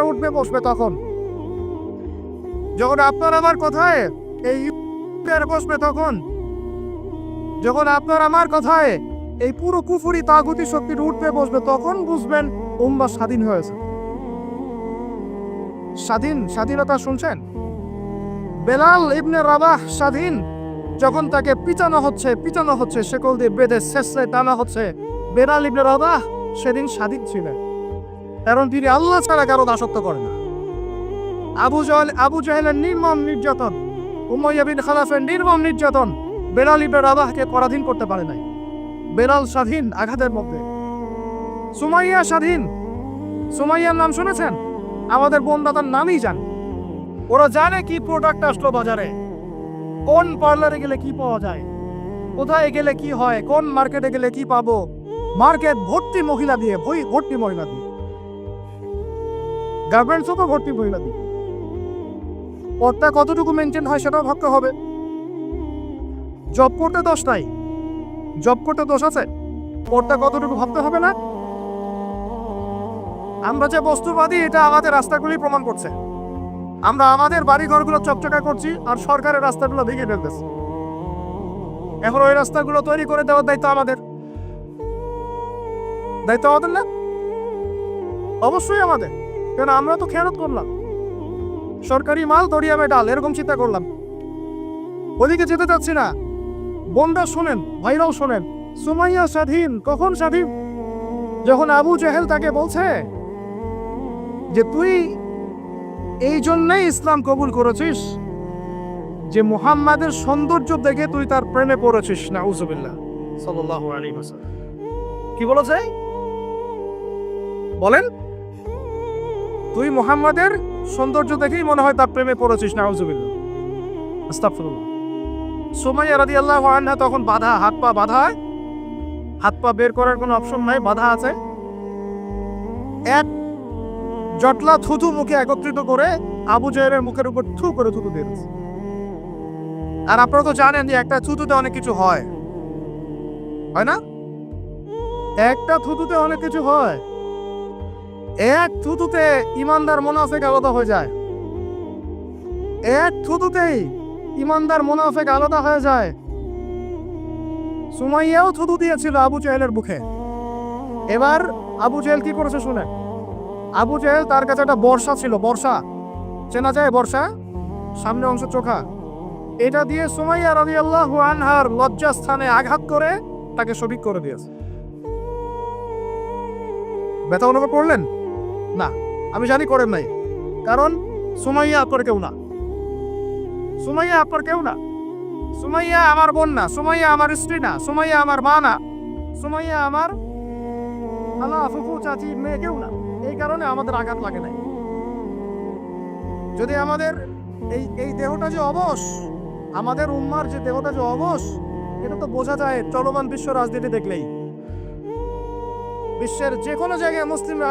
উঠবে বসবে, তখন যখন আপনার আমার কথায় এই বসবে, তখন যখন আপনার আমার কথায় এই পুরো কুফরি তাগুতি শক্তির উঠবে বসবে, তখন বুঝবেন উম্মাহ স্বাধীন হয়েছে। স্বাধীনতা শুনছেন? বেলাল ইবনে রাবাহ স্বাধীন যখন তাকে পিটানো হচ্ছে, শেকল দিয়ে বেঁধে শেষে টানা হচ্ছে, বেলাল ইবনে রাবাহ সেদিন স্বাধীন ছিলেন, কারণ তিনি আল্লাহ ছাড়া কারো দাসত্ব করেন না। আবু জাহেলের নির্মম নির্যাতন, উমাইয়া বিন খালাফের নির্মম নির্যাতন বেলাল ইবনে রাবাহকে পরাধীন করতে পারে নাই। বেলাল স্বাধীন আঘাতের মধ্যে। সুমাইয়া স্বাধীন। সুমাইয়ার নাম শুনেছেন? আমাদের বোনদাতার নামই জান। ওরা জানে কি প্রোডাক্ট আসলো বাজারে, কোন পার্লারে গেলে কি পাওয়া যায়, কোথায় গেলে কি হয়, কোন মার্কেটে গেলে কি পাবো। মার্কেট ভর্তি মহিলা দিয়ে, ভর্তি মহিলা দিয়ে, গার্মেন্টসও তো ভর্তি মহিলা দিয়ে। পদটা কতটুকু মেনটেন হয় সেটাও ভাবতে হবে। জব করতে দোষ নাই, জব করতে দোষ আছে, পদটা কতটুকু ভাবতে হবে না? আমরা যে বস্তুবাদী এটা আমাদের রাস্তাগুলি প্রমাণ করছে। আমরা আমাদের বাড়ি ঘরগুলো চকচকা করছি আর সরকারের রাস্তাগুলো ভেঙে ফেলতেছি। এখন ওই রাস্তাগুলো তৈরি করে দেওয়ার দায়িত্ব আমাদের। দায়িত্ব আমাদের না? অবশ্যই আমাদের, কেন আমরা তো খেয়ানত করলাম, সরকারি মাল দরিয়ামে ডাল, এরকম চিন্তা করলাম। ওদিকে যেতে চাচ্ছি না। বোনরা শোনেন, ভাইরাও শোনেন, সুমাইয়া স্বাধীন। কখন স্বাধীন? যখন আবু জাহেল তাকে বলছে যে তুই এই জন্যই ইসলাম কবুল করেছিস যে মুহাম্মাদের সৌন্দর্য দেখে তুই তার প্রেমে পড়েছিস। নাউজুবিল্লাহ সাল্লাল্লাহু আলাইহি ওয়াসাল্লাম কি বলেছে বলেন? তুই মুহাম্মাদের সৌন্দর্য দেখেই মনে হয় তার প্রেমে পড়েছিস। নাউজুবিল্লাহ, আস্তাগফিরুল্লাহ। সুমাইয়া রাদিয়াল্লাহু আনহা তখন বাধা, হাত পা বাধা, হাত পা বের করার কোনো অপশন নাই, বাধা আছে। এক জটলা থুতু মুখে একত্রিত করে আবু জাহেলের মুখের উপর থু করে থুতু দিয়ে দিয়েছে। আর আপনারা তো জানেন যে একটা থুতুতে অনেক কিছু হয়, হয় না? একটা থুতুতে অনেক কিছু হয়। এক থুতুতে ইমানদার মুনাফিক আলাদা হয়ে যায়। এক থুতুতেই ইমানদার মুনাফিক আলাদা হয়ে যায়। সুমাইয়াও থুতু দিয়েছিল আবু জাহেলের মুখে। এবার আবু জাহেল কি করেছে শুনে। আবু জাহেল, তার কাছে একটা বর্ষা ছিল, বর্ষা চেনা যায়, বর্ষা সামনে অংশ চোখা, এটা দিয়ে সুমাইয়া রাদিয়াল্লাহু আনহার লজ্জাস্থানে আঘাত করে তাকে শহীদ করে দিয়েছে। ব্যথা অনুভব করলেন না? আমি জানি করেন নাই, কারণ সুমাইয়া আপনার কেউ না। সুমাইয়া আপনার কেউ না। সুমাইয়া আমার বোন না, সুমাইয়া আমার স্ত্রী না, সুমাইয়া আমার মা না, সুমাইয়া আমার খালা ফুফু চাচি মেয়ে কেউ না। এই কারণে আমাদের আঘাত লাগে নাই। যদি আমাদের এই দেহটা যে অবশ, আমাদের উম্মার যে দেহটা যে অবশ, এটা তো বোঝা যায় চলমান বিশ্ব রাজনীতি দেখলেই। বিশ্বের যে কোনো জায়গায় মুসলিমরা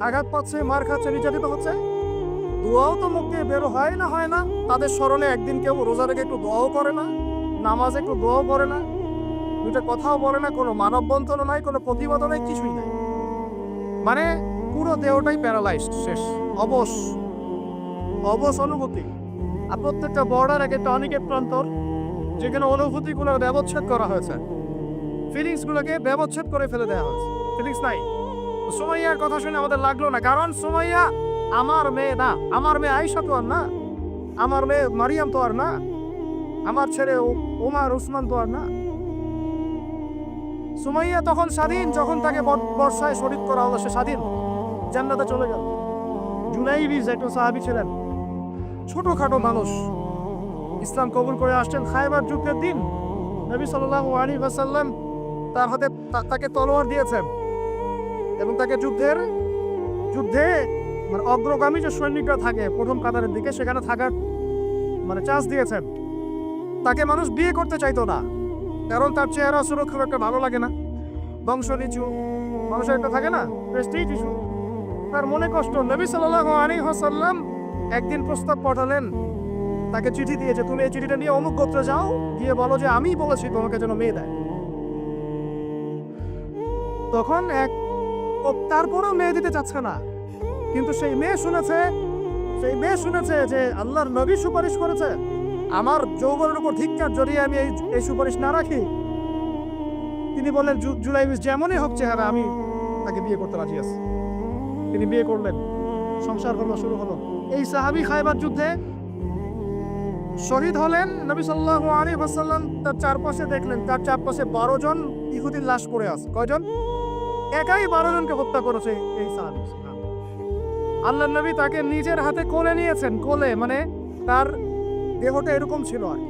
আঘাত পাচ্ছে, মার খাচ্ছে, নির্যাতিত হচ্ছে, দোয়াও তো মুখ দিয়ে বেরো হয় না, হয় না? তাদের স্মরণে একদিন কেউ রোজা রেখে একটু দোয়াও করে না, নামাজ একটু দোয়াও করে না, দুটো কথাও বলে না, কোনো মানববন্ধনও নাই, কোনো প্রতিবাদও নাই, কিছুই নাই। মানে পুরো দেহটাই প্যারালাইজড, শেষ, অবশ, অবশ অনুভূতি। আর প্রত্যেকটা বর্ডার এক একটা অনেকের প্রান্তর, যেখানে অনুভূতিগুলোর ব্যবচ্ছেদ করা হয়েছে, ফিলিংসগুলোকে ব্যবচ্ছেদ করে ফেলে দেওয়া হয়েছে, ফিলিংস নাই। সুমাইয়ার কথা শুনে আমাদের লাগলো না, কারণ সুমাইয়া আমার মেয়ে না, আমার মেয়ে আয়েশা তো আর না, আমার মেয়ে মারিয়াম তো আর না, আমার ছেলে ওমর উসমান তো আর না। সুমাইয়া তখন স্বাধীন, যখন তাকে বর্ষায় শহীদ করা হলো, সে স্বাধীন, জান্নাতে চলে গেল। জুলাইবিজ একজন সাহাবী ছিলেন, ছোটখাটো মানুষ, ইসলাম কবুল করে আসছেন খায়বার যুদ্ধের দিন। নবী সাল্লাল্লাহু আলাইহি ওয়াসাল্লাম তার হাতে তাকে তলোয়ার দিয়েছেন এবং তাকে যুদ্ধে মানে অগ্রগামী যে সৈনিকরা থাকে প্রথম কাতারের দিকে, সেখানে থাকার মানে চান্স দিয়েছেন। তাকে মানুষ বিয়ে করতে চাইতো না, কারণ তার চেহারা সুরক্ষা খুব একটা ভালো লাগে না, বংশ নিচু, মানুষের একটা থাকে না প্রেস্টিজ ইস্যু, তার মনে কষ্ট। নবী সাল্লাল্লাহু আলাইহি ওয়াসাল্লাম একদিন প্রস্তাব পাঠালেন, তাকে চিঠি দিয়েছে, তুমি এই চিঠিটা নিয়ে অমুক গোত্রে যাও, গিয়ে বলো যে আমি বলেছি তোমাকে যেন মেয়ে দেয়। তখন তারপরেও মেয়ে দিতে চাচ্ছে না, কিন্তু সেই মেয়ে শুনেছে যে আল্লাহর নবী সুপারিশ করেছে, আমার যৌবনের উপর ধিক্কার জড়িয়ে আমি এই সুপারিশ না রাখি। তিনি বললেন জুলাইবিজ যেমনই হোক চেহারা, আমি তাকে বিয়ে করতে রাজি আছি। তিনি বিয়ে করলেন, সংসার হলো, শুরু হলো। এই সাহাবী খায়বার যুদ্ধে শহীদ হলেন। নবী সাল্লাল্লাহু আলাইহি ওয়াসাল্লাম তার চারপাশে দেখলেন, তার চারপাশে 12 জন ইহুদির লাশ পড়ে আছে। কয়জন? একাই 12 জনকে হত্যা করেছে এই সাহাবী। আল্লাহর নবী তাকে নিজের হাতে কোলে নিয়েছেন, কোলে মানে তার দেহটা এরকম ছিল আর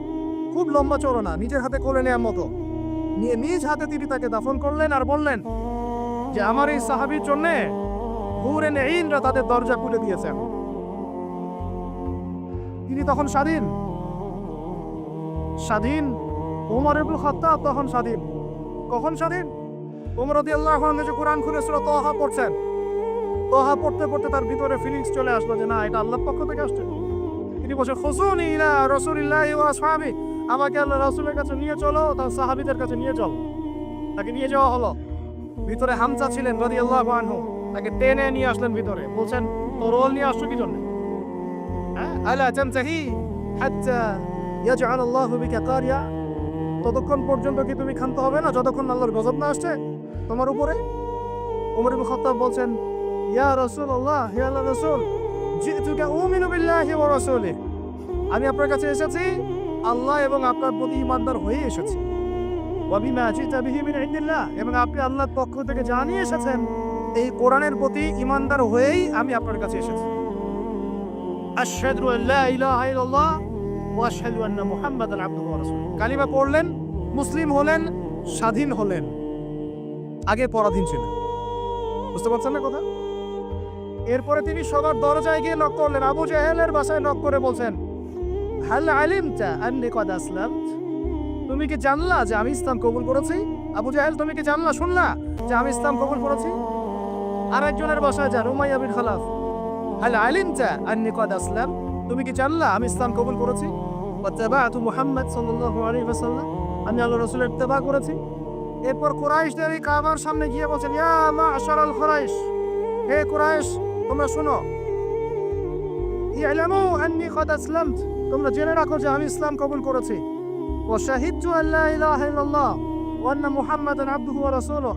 খুব লম্বা চওড়া না, নিজের হাতে কোলে নেওয়ার মতো নিয়ে নিজ হাতে তিনি তাকে দাফন করলেন আর বললেন যে আমার এই সাহাবীর জন্য হুরে নেইনরা তাদের দরজা খুলে দিয়েছেন। তিনি তখন স্বাধীন। ওমর ইবনে খাত্তাব তখন স্বাধীন। কখন স্বাধীন? ওমর রাদিয়াল্লাহু আনহু যে কোরআন খুলে সূরা তাহা পড়ছেন, তাহা পড়তে পড়তে তার ভিতরে ফিলিংস চলে আসলো যে না, এটা আল্লাহর পক্ষ থেকে আসছে। তিনি বলছেন খুসুনি ইলা রাসূলিল্লাহি ওয়া আসহাবি, আমাকে আল্লাহ রাসূলের কাছে নিয়ে চলো, তার সাহাবীদের কাছে নিয়ে চলো। তাকে নিয়ে যাওয়া হলো। ভিতরে হামজা ছিলেন রাদিয়াল্লাহু আনহু, তাকে টেনে নিয়ে আসলেন ভিতরে, বলছেন তরোয়াল নিয়ে আসছো কি জন্য? আলা তানতাহি হাত্তা ইয়াজআল আল্লাহু বিকা কারিয়া, ততক্ষণ পর্যন্ত কি তুমি ক্ষান্ত হবে না যতক্ষণ আল্লাহর গজব না আসছে তোমার উপরে? ওমর ইবনে খাত্তাব বলছেন ইয়া রাসূলুল্লাহ, হে আল্লাহর রাসূল, জিতুকা উমিনু বিল্লাহি ওয়া রাসূলিহি, আমি আপনার কাছে এসেছি আল্লাহ এবং আপনার প্রতি ঈমানদার হয়ে এসেছি। ওয়া বিমা জিতা বিহি মিন ইনদিল্লাহ, এবং আপনি আল্লাহর পক্ষ থেকে জানিয়ে এসেছেন এই কোরআনের প্রতি ঈমানদার হয়েই আমি আপনার কাছে এসেছি। আশহাদু আল্লা ইলাহা ইল্লাল্লাহ ওয়া আশহাদু আন্না মুহাম্মাদান আবদুহু ওয়া রাসূলুহু। কালিমা পড়লেন, মুসলিম হলেন, স্বাধীন হলেন, আগে পরাধীন ছিলেন। বুঝতে পারছেন না কথা? এরপরে তিনি সবার দরজায় গিয়ে নক করলেন, আবু জাহেলের বাসায় নক করে বলছেন হাল আলিমতা আন্নী কদ আসলামত, তুমি কি জানলা যে আমি ইসলাম কবুল করেছি? আবু জাহেল, তুমি কি জানলা, শুনলা যে আমি ইসলাম কবুল করেছি? আর একজনের বাসায় যান, উমাইয়া বিন খালাফ, হাল আলিমতা আন্নী কদ আসলাম, তুমি কি জানলা আমি ইসলাম কবুল করেছি? ওয়াত্তাবা'তু মুহাম্মদ সাল্লাল্লাহু আলাইহি ওয়াসাল্লাম, আমি আল্লাহর রাসূলের ইত্তেবা করেছি। এরপর কুরাইশদের এই কাবার সামনে গিয়ে বলছেন, ইয়া মা'শারাল কুরাইশ, হে কুরাইশ তোমরা শোনো, ইয়ালামু আন্নী কদ আসলামত, তোমরা জেনে রাখো যে আমি ইসলাম কবুল করেছি। ওয়া শাহিদতু আল্লা ইলাহা ইল্লাল্লাহ ওয়া আন্না মুহাম্মাদান আবদুহু ওয়া রাসূলুহু।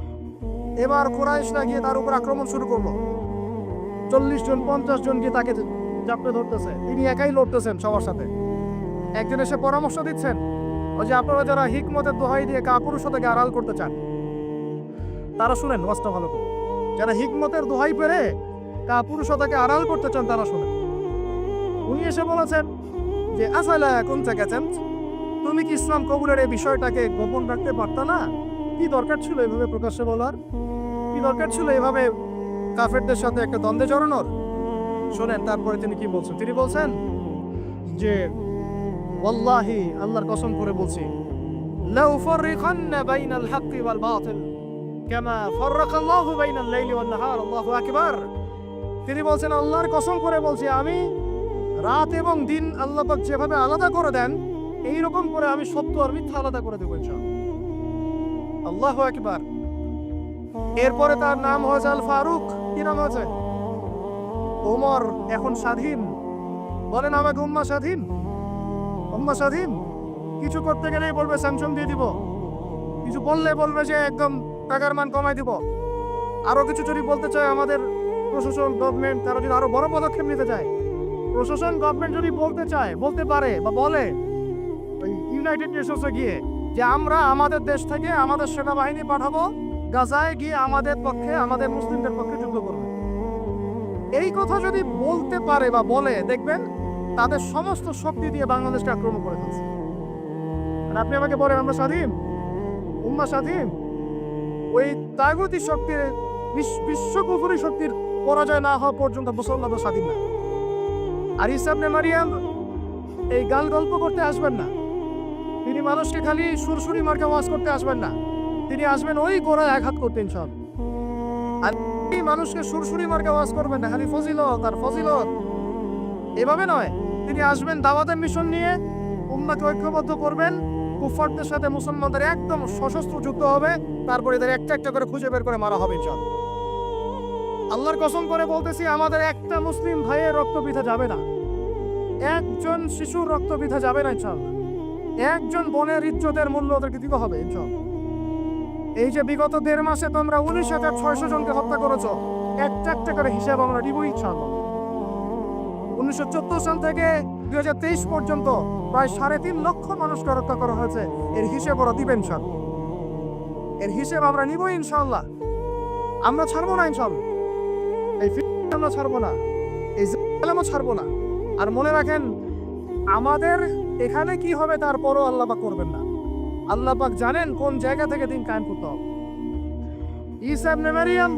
এবার কুরাইশরা গিয়ে তার উপর আক্রমণ শুরু করলো। 40 জন 50 জন গিয়ে তাকে চাপড়ে ধরতেছে, তিনি একাই লড়তেছেন সবার সাথে। একজন এসে পরামর্শ দিচ্ছেন, ওই যে আপনারা যারা হিকমতের দোহাই দিয়ে কাপুরুষতাকে আড়াল করতে চান, তারা শুনেন ওয়াজটা ভালো করে। যারা হিকমতের দোহাই পেরে কাপুরুষতাকে আড়াল করতে চান তারা শুনেন। উনি এসে বলেছেন যে আসালা কোন গেছেন, তুমি কি ইসলাম কবুলের এই বিষয়টাকে গোপন রাখতে পারতা না? কি দরকার ছিল এভাবে প্রকাশ্যে বলার? কি দরকার ছিল এভাবে কাফেরদের সাথে একটা দ্বন্দ্বে জড়ানোর? শোনেন তারপরে তিনি কি বলছেন। তিনি বলছেন যে ওয়াল্লাহি, আল্লাহর কসম করে বলছি, লা উফাররিকান্না বাইনাল হাক্কি ওয়াল বাতিল কামা ফাররাকাল্লাহু বাইনাল লাইলি ওয়ান নাহার, আল্লাহু আকবার। তিনি বলছেন, আল্লাহর কসম করে বলছি, আমি রাত এবং দিন আল্লাহ পাক যেভাবে আলাদা করে দেন, এই রকম করে আমি সত্য আর মিথ্যা আলাদা করে দেব ইনশাআল্লাহ। আল্লাহু আকবার। এরপরে তার নাম হয়েছে আল ফারুক। কি নাম হয়েছে? ওমর এখন স্বাধীন। বলেন আমাকে, উম্মাহ স্বাধীন? উম্মাহ স্বাধীন? কিছু করতে গেলেই বলবে স্যাংশন দিয়ে দিব, কিছু বললে বলবে যে একদম টাকার মান কমাই দিব। আরো কিছু যদি বলতে চায় আমাদের প্রশাসন, গভর্নমেন্ট, তারা যদি আরো বড় পদক্ষেপ নিতে চায়, প্রশাসন গভর্নমেন্ট যদি বলতে চায়, বলতে পারে বা বলে ওই ইউনাইটেড নেশনসে গিয়ে যে আমরা আমাদের দেশ থেকে আমাদের সেনাবাহিনী পাঠাবো গাজায় গিয়ে আমাদের পক্ষে, আমাদের মুসলিমদের পক্ষে যুদ্ধ করবে, এই কথা যদি বলতে পারে বা বলে, দেখবেন তাদের সমস্ত শক্তি দিয়ে বাংলাদেশকে আক্রমণ করে ফেলছে। আর আপনি আমাকে বলেন আমরা স্বাধীন? উম্মাহ স্বাধীন? ওই তাগুতি শক্তির, বিশ্ব কুফরি শক্তির পরাজয় না হওয়া পর্যন্ত মুসলমানরা স্বাধীন না। আর ঈসা ইবনে মারিয়াম এই গাল গল্প করতে আসবেন না, তিনি মানুষকে খালি সুরসুরি মার্কা ওয়াজ করতে আসবেন না, তিনি আসবেন ওই গোড়ায় আঘাত করতে ইনশাআল্লাহ। আর এই মানুষকে সুরসুরি মার্কা ওয়াজ করবেন না, খালি ফজিলত আর ফজিলত, এভাবে নয়। তিনি আসবেন দাওয়াতের মিশন নিয়ে, উম্মাহকে ঐক্যবদ্ধ করবেন, কুফারদের সাথে মুসলমানদের একদম সশস্ত্র যুদ্ধ হবে, তারপরে এদের একটা একটা করে খুঁজে বের করে মারা হবে ইনশাআল্লাহ। আল্লাহর কসম করে বলতেছি, আমাদের একটা মুসলিম ভাইয়ের রক্ত বৃথা যাবে না, একজন শিশুর রক্ত বৃথা যাবে না ইনশাআল্লাহ। একজন বোনের ইজ্জতের মূল্য ওদেরকে দিতে হবে ইনশাআল্লাহ। এই যে বিগত 1.5 মাসে তোমরা 19,600 জনকে হত্যা করেছো, একটা একটা করে হিসাব আমরা দিব ইনশাআল্লাহ। 1974 সাল থেকে 2023 পর্যন্ত প্রায় 3.5 লক্ষ মানুষকে হত্যা করা হয়েছে, এর হিসেব ওরা দিবেন ইনশাআল্লাহ। এর হিসেব আমরা নিব ইনশাআল্লাহ। আমরা ছাড়বো না ইনশাআল্লাহ, এই ফিতনা আমরা ছাড়বো না, এই জালেমও ছাড়বো না। আর মনে রাখেন, আমাদের এখানে কি হবে তারপরও আল্লাহ পাক করবেন না। আল্লাহ পাক জানেন কোন জায়গা থেকে দিন কায়েম করতে হবে। ঈসা ইবনে মারিয়াম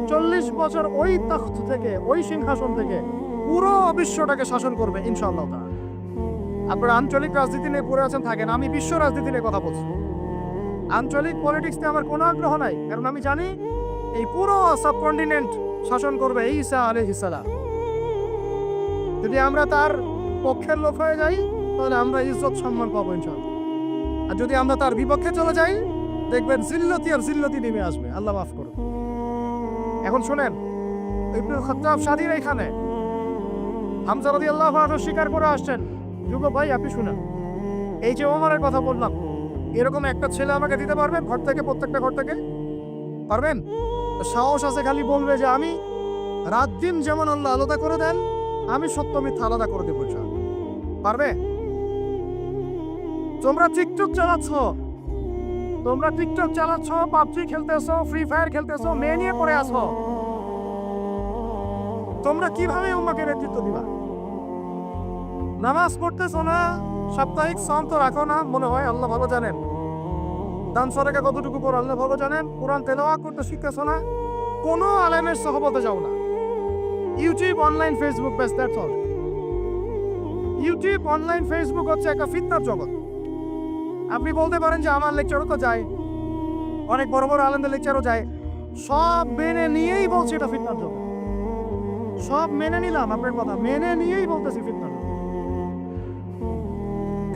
40 বছর ওই তখ্ত থেকে, ওই সিংহাসন থেকে পুরো বিশ্বটাকে শাসন করবে ইনশাআল্লাহ তাআলা। আপনারা আঞ্চলিক রাজনীতি নিয়ে পড়ে আছেন, থাকেন, আমি বিশ্ব রাজনীতি নিয়ে কথা বলছি। আঞ্চলিক পলিটিক্স নিয়ে আমার কোনো আগ্রহ নাই, কারণ আমি জানি এই পুরো সাবকন্টিনেন্ট শাসন করবে ঈসা আলাইহিস সালাম। যদি আমরা তার পক্ষের লোক হয়ে যাই, তাহলে আমরা ইজ্জত সম্মান পাবো ইনশাআল্লাহ। আর যদি আমরা তার বিপক্ষে চলে যাই, দেখবেন জিল্লতি আর জিল্লতি নেমে আসবে। আল্লাহ মাফ করুন। এখন শুনেন, ইবনে খাত্তাব স্বাধীন এখানে, হামজা রাদিয়াল্লাহু আনহু স্বীকার করে আসছেন। যুব ভাই আপনি শুনেন, এই যে ওমরের কথা বললাম, এরকম একটা ছেলে আমাকে দিতে পারবেন ঘর থেকে, প্রত্যেকটা ঘর থেকে পারবেন? সাহস আছে খালি বলবে যে আমি রাত দিন যেমন আল্লাহ আলাদা করে দেন, আমি সত্য মিথ্যা আলাদা করে দেবো ইনশাআল্লাহ। পারবে? তোমরা টিকটক চালাচ্ছ, তোমরা টিকটক চালাচ্ছ, পাবজি খেলতেছো, ফ্রি ফায়ার খেলতেছো, মেয়ে নিয়ে পড়ে আসো, তোমরা কিভাবে উম্মাহকে নেতৃত্ব দিবা? নামাজ পড়তেছো না, সাপ্তাহিক সম তো রাখো না, মনে হয় আল্লাহ ভালো জানেন। দান সদকা কতটুকু করো আল্লাহ ভালো জানেন। কোরআন তেলাওয়াত করতে শিখতেছো না, কোনো আলেমের সহবতে যাও না। ইউটিউব, অনলাইন, ফেসবুক, ব্যাস, that's all. YouTube, online, Facebook হচ্ছে একটা ফিতনার জগৎ। আপনি বলতে পারেন যে আমার লেকচারও তো যায়, অনেক বড় বড় আলেমদের লেকচারও যায়, সব মেনে নিয়েই বলছি এটা ফিতনার জন্য। সব মেনে নিলাম, আপনার কথা মেনে নিয়েই বলতেছি ফিতনার জন্য।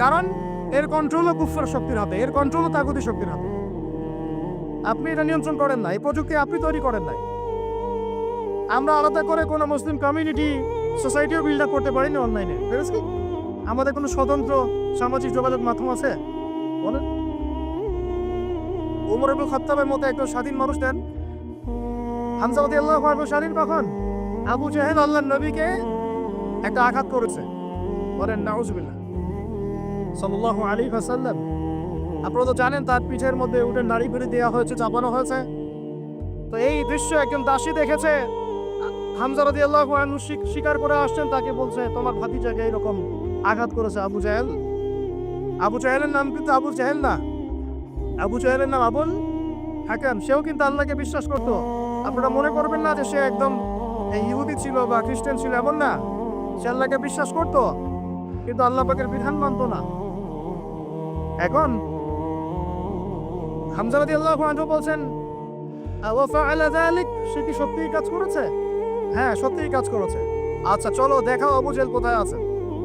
কারণ এর কন্ট্রোলও কুফর শক্তির হাতে, এর কন্ট্রোলও তাগুতি শক্তির হাতে। আপনি এটা নিয়ন্ত্রণ করেন না, এই প্রযুক্তি আপনি তৈরি করেন নাই। আমরা আলাদা করে কোনো মুসলিম কমিউনিটি সোসাইটিও বিল্ড আপ করতে পারিনি অনলাইনে, বুঝেছি? আমাদের কোনো স্বতন্ত্র সামাজিক যোগাযোগ মাধ্যম আছে বলেন? ওমর ইবনে খাত্তাবের মতো একজন স্বাধীন মানুষ দেন। হামজা রাদিয়াল্লাহু আনহু স্বাধীন কখন? আবু জাহেল আল্লাহর নবীকে একটা আঘাত করেছে, বলেন নাউজুবিল্লাহ সাল্লাল্লাহু আলাইহি ওয়াসাল্লাম। আপনারা তো জানেন তার পিঠের মধ্যে উঠে নাড়ি ভেড়ি দেওয়া হয়েছে, চাপানো হয়েছে। তো এই দৃশ্য একজন দাসী দেখেছে, হামজা রাদিয়াল্লাহু আনহু স্বীকার করে আসছেন, তাকে বলছে তোমার ভাতিজাকে এরকম আঘাত করেছে আবু জাহেল। আবু জাহেলের নাম কিন্তু আবু জাহেল না, আবু জাহেলের নাম আবুল হাকাম। সেও কিন্তু আল্লাহকে বিশ্বাস করতো। আপনারা মনে করবেন না যে সে একদম ইহুদি ছিল বা খ্রিস্টান ছিল, এমন না। সে আল্লাহকে বিশ্বাস করতো, কিন্তু আল্লাহ পাকের বিধান মানত না। এখন হামজা রাদিয়াল্লাহু আনহু বলছেন ওয়া ফাআলা যালিক, সে কি সত্যিই কাজ করেছে? হ্যাঁ, সত্যিই কাজ করেছে। আচ্ছা চলো দেখাও আবু জাহেল কোথায় আছে।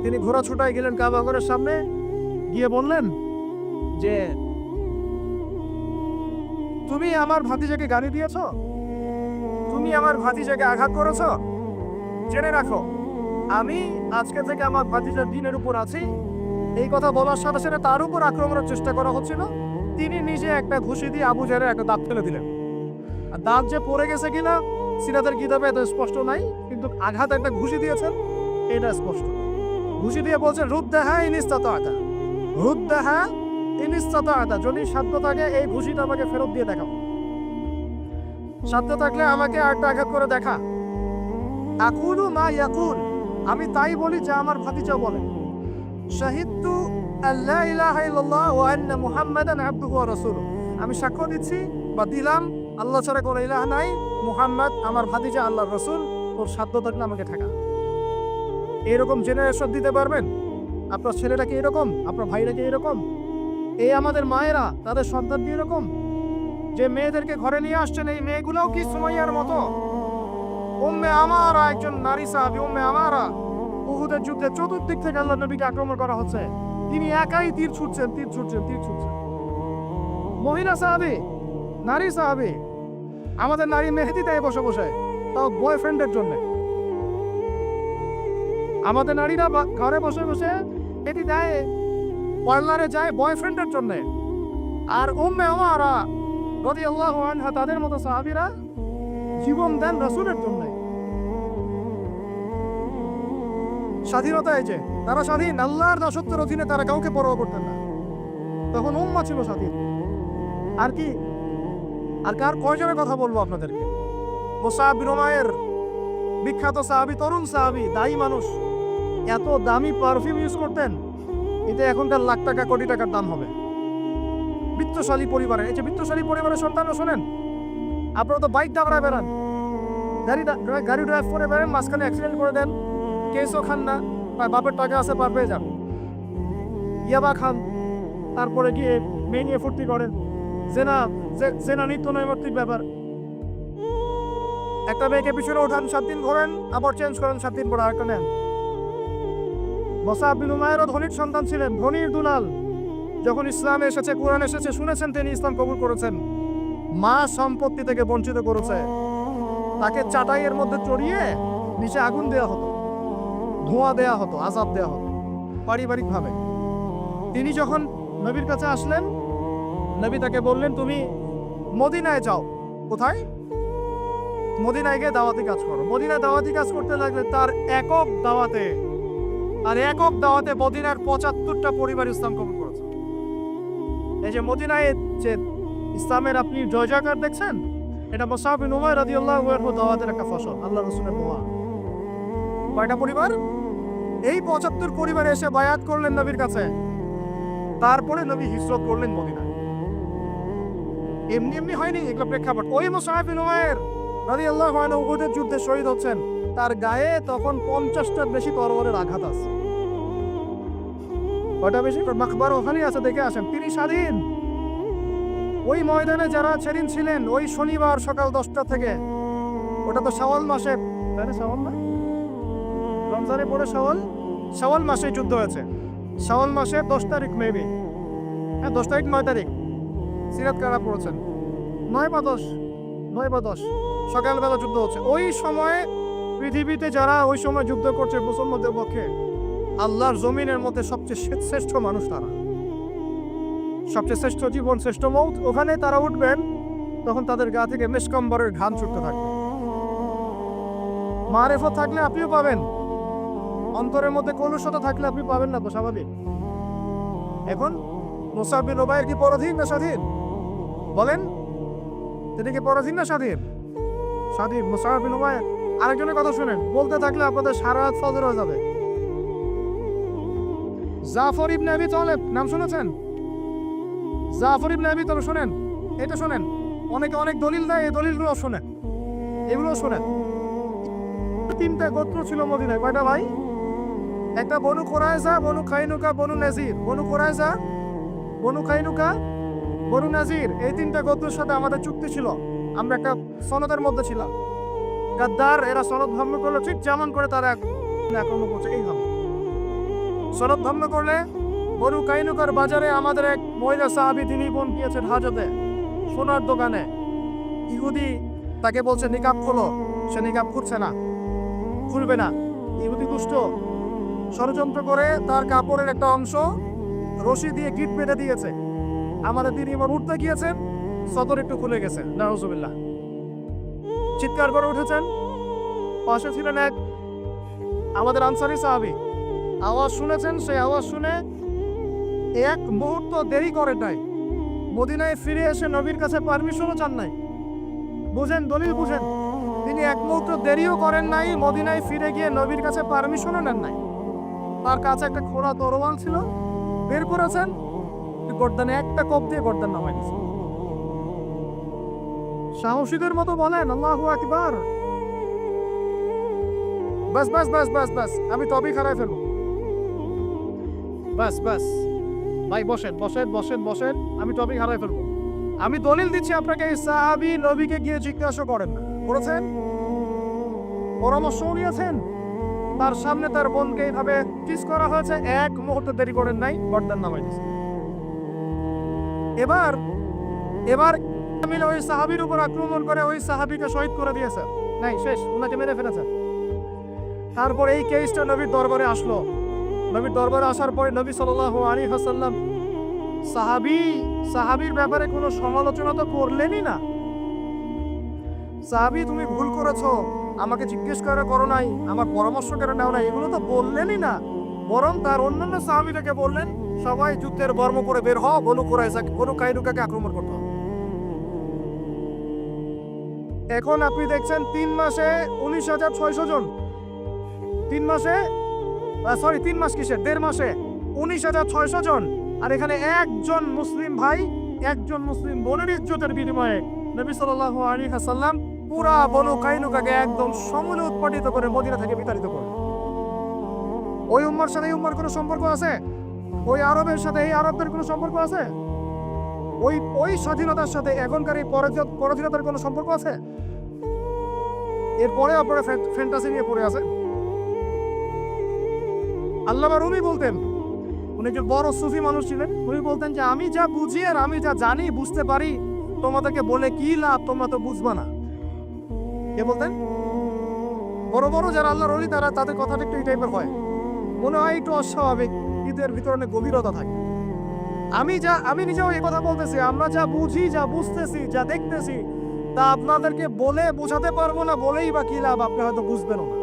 তিনি ঘোড়া ছুটায় গেলেন কাবা ঘরের সামনে, গিয়ে বললেন যে তুমি আমার ভাতিজাকে গালি দিয়েছ, তুমি আমার ভাতিজাকে আঘাত করেছ, জেনে রাখো আমি আজকে থেকে আমার ভাতিজার দিনের উপর আছি। এই কথা বলার সাথে সাথে তার উপর আক্রমণের চেষ্টা করা হচ্ছিল। তিনি নিজে একটা ঘুষি দিয়ে আবু জাহেলের একটা দাঁত ফেলে দিলেন। আর দাঁত যে পড়ে গেছে কিনা সিরাতের কিতাবে এত স্পষ্ট নাই, কিন্তু আঘাত একটা ঘুষি দিয়েছেন এটা স্পষ্ট। ঘুষি দিয়ে বলছেন রুদ্দাহা ইনিস্তাতা, রুদ্দাহা ইনিস্তাতা, যদি সাধ্য থাকে এই ঘুষিটা আমাকে ফেরত দিয়ে দেখাও, সাধ্য থাকলে আমাকে আরেকটা আঘাত করে দেখা। আকুলু মা ইয়াকুল, আমি তাই বলি যা আমার ভাতিজা বলে। শাহিদতু আল্লা ইলাহা ইল্লাল্লাহ ওয়া আন্না মুহাম্মাদান আবদুহু ওয়া রাসূলুহু, আমি সাক্ষ্য দিচ্ছি বা দিলাম আল্লাহ ছাড়া কোনো ইলাহ নাই, মুহাম্মদ আমার ভাতিজা আল্লাহর রাসূল। ওর সাধ্য থাকলে আমাকে ঠেকা। এরকম জেনারেশন দিতে পারবেন? আপনার ছেলেটা কি এরকম? আপনার ভাইরা কি এরকম? এই আমাদের মায়েরা তাদের সন্তান কি এরকম? যে মেয়েদেরকে ঘরে নিয়ে আসছেন, এই মেয়েগুলোও কি সুমাইয়ার মতো? উম্মে আমারা একজন নারী সাহাবী, উম্মে আমারা উহুদের যুদ্ধে চতুর্দিক থেকে আল্লাহ নবীকে আক্রমণ করা হচ্ছে, তিনি একাই তীর ছুটছেন, তীর ছুটছেন, তীর ছুটছেন। মহিলা সাহাবী, নারী সাহাবী, আমাদের নারী মেহেদি দেয় বসে বসে, তাও বয়ফ্রেন্ডের জন্য। আমাদের নারীরা ঘরে বসে বসে মেহেদি দেয়, পার্লারে যায় বয়ফ্রেন্ডের জন্য। আর উম্মে আমারা রাদিয়াল্লাহু আনহা তাদের মতো সাহাবীরা জীবন দেন রাসূলের জন্য। স্বাধীনতা এই যে তারা স্বাধীন, আল্লাহর দাসত্বের অধীনে তারা কাউকে পরোয়া করতেন না। তখন উম্মাহ ছিল স্বাধীন। আর কি, আর কার কয়জনের কথা বলবো আপনাদেরকে? মুসআব বিন উমাইর, বিখ্যাত সাহাবী, তরুণ সাহাবী, দায়ী মানুষ, এত দামি পারফিউম ইউজ করতেন, এটা এখনকার লাখ টাকা কোটি টাকার দাম হবে। বিত্তশালী পরিবারের, এই যে বিত্তশালী পরিবারের সন্তানরা শোনেন, আপনারা তো বাইক দাঁড়ায় বেড়ান, গাড়ি ড্রাইভ করে বেড়ান, মাঝখানে অ্যাক্সিডেন্ট করে দেন, কেসও খান না, বাপের টাকা আছে পার পেয়ে যান, ইয়াবা খান, তারপরে গিয়ে মেয়ে নিয়ে ফুর্তি করেন। জেনা নিত্য নৈমিত্তিক ব্যাপার। একটা মেয়েকে পিছনে ওঠান, 7 দিন ঘোরেন, আবার চেঞ্জ করেন, 7 দিন পরে আরেকটা নেন। মুসআব বিন উমাইরও ধনীর সন্তান ছিলেন, ধনীর দুলাল। যখন ইসলাম এসেছে, কোরআন এসেছে, শুনেছেন তিনি ইসলাম কবুল করেছেন। মা সম্পত্তি থেকে বঞ্চিত করেছে, তাকে চাটাইয়ের মধ্যে চড়িয়ে নিচে আগুন দেওয়া হতো, ধোঁয়া দেওয়া হতো, আযাব দেওয়া হতো পারিবারিকভাবে। তিনি যখন নবীর কাছে আসলেন, নবী তাকে বললেন তুমি মদিনায় যাও। কোথায়? মদিনায় গিয়ে দাওয়াতি কাজ করো। মদিনায় দাওয়াতি কাজ করতে লাগলে তার একক দাওয়াতে মদিনার 75টা পরিবার ইসলাম কবুল করেছে। এই যে মদিনায় যে ইসলামের আপনি জয়জয়কার দেখছেন, এটা মুসআব বিন উমাইর রাদিয়াল্লাহু আনহু দাওয়াতের একটা ফসল, আল্লাহ রাসূলের দোয়া। কয়টা পরিবার? এই 75 পরিবার এসে বায়াত করলেন নবীর কাছে। তারপরে নবী হিজরত করলেন মদিনায়। এমনি এমনি হয়নি, এগুলো প্রেক্ষাপট। ওই মুসআব বিন উমাইর রাদিয়াল্লাহু আনহু উহুদের যুদ্ধে শহীদ হচ্ছেন, তার গায়ে তখন 50টার বেশি তরবারের আঘাত আছে। ওটা বেশি মাকবার ওখানেই আছে, দেখে আসেন। তিনি স্বাধীন। ওই ময়দানে যারা সেদিন ছিলেন, ওই শনিবার সকাল 10টা থেকে, ওটা তো শাওয়াল মাসে, তাই না? শাওয়াল না, রমজানের পরে শাওয়াল মাসে যুদ্ধ হয়েছে। শাওয়াল মাসে 10 তারিখ মেবি, হ্যাঁ 10 তারিখ 9 তারিখ সিরাত কারা পড়েছেন, 9 বা 10 সকালবেলা যুদ্ধ হচ্ছে। ওই সময় পৃথিবীতে যারা ওই সময় যুদ্ধ করছে মুসলমানদের পক্ষে, আল্লাহর জমিনের মধ্যে সবচেয়ে শ্রেষ্ঠ মানুষ তারা, সবচেয়ে শ্রেষ্ঠ জীবন, শ্রেষ্ঠ মৌত। ওখানে তারা উঠবেন, তখন তাদের গা থেকে মেশকম্বরের ঘাম ছুটতে থাকবে। মারেফত থাকলে আপনিও পাবেন, অন্তরের মধ্যে কলুষতা থাকলে আপনি পাবেন না, তো স্বাভাবিক। এখন মুসাব বিন উমাইর কি পরাধীন না স্বাধীন? বলেন, তিনি কি পরাধীন না স্বাধীন? স্বাধীন মুসাব বিন উমাইর। আরেকজনের কথা শুনেন, বলতে থাকলে আপনাদের সারা রাত ফজর হয়ে যাবে। জাফর ইবনে আবি তালেব নাম শুনেছেন? জাফর ইবনে আবি তালেব শুনেন, এটা শুনেন। অনেকে অনেক দলিল দেয়, এই দলিলগুলো শুনেন, এগুলো শুনেন। 3টা গোত্র ছিল মদিনায়। কয়টা ভাই? একটা বনু কুরাইজা, বনু কাইনুকা, বনু নাজির। বনু কুরাইজা, বনু কাইনুকা, বনু নাজির, এই 3টা গোত্রের সাথে আমাদের চুক্তি ছিল। আমরা একটা সনদের মধ্যে ছিলাম। গাদ্দার এরা সনদ ভঙ্গ করলো, ঠিক যেমন করে তারা আক্রমণ করছে এইভাবে। সনদ ভঙ্গ করলে বনু কাইনুকার বাজারে আমাদের এক মহিলা সাহাবী, তিনি বোন গিয়েছেন হাজতে, সোনার দোকানে। ইহুদি তাকে বলছে নিকাব খোলো, সে নিকাব খুলছে না, খুলবে না। ইহুদি দুষ্ট, ষড়যন্ত্র করে তার কাপড়ের একটা অংশ রশি দিয়ে গিট বেঁধে দিয়েছে। আমাদের তিনি এবার উঠতে গিয়েছেন, সদর একটু খুলে গেছে, নাউজুবিল্লাহ। চিৎকার করে উঠেছেন। পাশে ছিলেন এক আমাদের আনসারী সাহাবী, আওয়াজ শুনেছেন। সেই আওয়াজ শুনে এক মুহূর্ত দেরি করে নাই, মদিনায় ফিরে এসে নবীর কাছে পারমিশনও চান নাই। বুঝেন, দলিল বুঝেন। তিনি এক মুহূর্ত দেরিও করেন নাই, মদিনায় ফিরে গিয়ে নবীর কাছে পারমিশনও নেন নাই। তার কাছে একটা খোঁড়া তরোয়াল ছিল, বের করেছেন, গর্দানে একটা কোপ দিয়ে গর্দান নামাই দিয়েছেন। সাহসীদের মতো বলেন আল্লাহু আকবার। বাস বাস বাস বাস বাস, আমি তবেই খারাপ ফেলবো। বাস বাস ভাই, বসেন বসেন বসেন বসেন, আমি টপিক হারাই ফেলবো। আমি দলিল দিচ্ছি আপনাকে, এই সাহাবী নবীকে গিয়ে জিজ্ঞাসা করেন না, করেছেন? পরামর্শ নিয়েছেন? তার সামনে তার বোনকে এইভাবে কিস করা হয়েছে, এক মুহূর্ত দেরি করেন নাই, গর্দান নামাই দিয়েছে। এবার এবার মিলে ওই সাহাবীর উপর আক্রমণ করে ওই সাহাবীকে শহীদ করে দিয়েছে। নাই, শেষ, ওনাকে মেরে ফেলেছে। তারপর এই কেসটা নবীর দরবারে আসলো। নবীর দরবারে আসার পরে নবী সাল্লাল্লাহু আলাইহি ওয়াসাল্লাম সাহাবীর ব্যাপারে কোনো সমালোচনা তো করলেনই না। সাহাবী, তুমি ভুল করেছো, আমাকে জিজ্ঞেস করে করো নাই, আমার পরামর্শ কেন নাও নাই, এগুলো তো বললেনই না। বরং তার অন্যান্য সাহাবীদেরকে বললেন, সবাই যুদ্ধের বর্ম করে বের হও, বনু কুরাইজা, বনু কাইনুকাকে আক্রমণ করতে হবে। এখন আপনি দেখছেন 3 মাসে 19,600 জন, 3 মাসে, সরি 3 মাস কিসের, 1.5 মাসে 19,600 জন। আর এখানে একজন মুসলিম ভাই, একজন মুসলিম বোনের ইজ্জতের বিনিময়ে নবী সাল্লাল্লাহু আলাইহি ওয়াসাল্লাম পুরা বনু কাইনুকাকে একদম সমূলে উৎপাদিত করে মদিনা থেকে বিতাড়িত করে। ওই উম্মার সাথে এই উম্মার কোনো সম্পর্ক আছে? ওই আরবের সাথে এই আরবদের কোনো সম্পর্ক আছে? ওই স্বাধীনতার সাথে এখনকার এই পরাধীনতার কোনো সম্পর্ক আছে? এরপরে আপনারা ফ্যান্টাসি নিয়ে পড়ে আছে। আল্লামা রুমি বলতেন, উনি একজন বড় সুফি মানুষ ছিলেন, উনি বলতেন যে আমি যা বুঝি আর আমি যা জানি বুঝতে পারি, তোমাদেরকে বলে কি লাভ, তোমরা তো বুঝবা না। কে বলতেন? বড় বড় যারা আল্লাহর ওলি, তারা তাদের কথাটা একটু এই টাইপের হয়, মনে হয় একটু অস্বাভাবিক, ঈদের ভিতরে অনেক গভীরতা থাকে। আমি নিজেও এই কথা বলতেছি, আমরা যা বুঝি, যা বুঝতেছি, যা দেখতেছি, তা আপনাদেরকে বলে বোঝাতে পারবো না, বলেই বা কি লাভ, আপনি হয়তো বুঝবেনও না।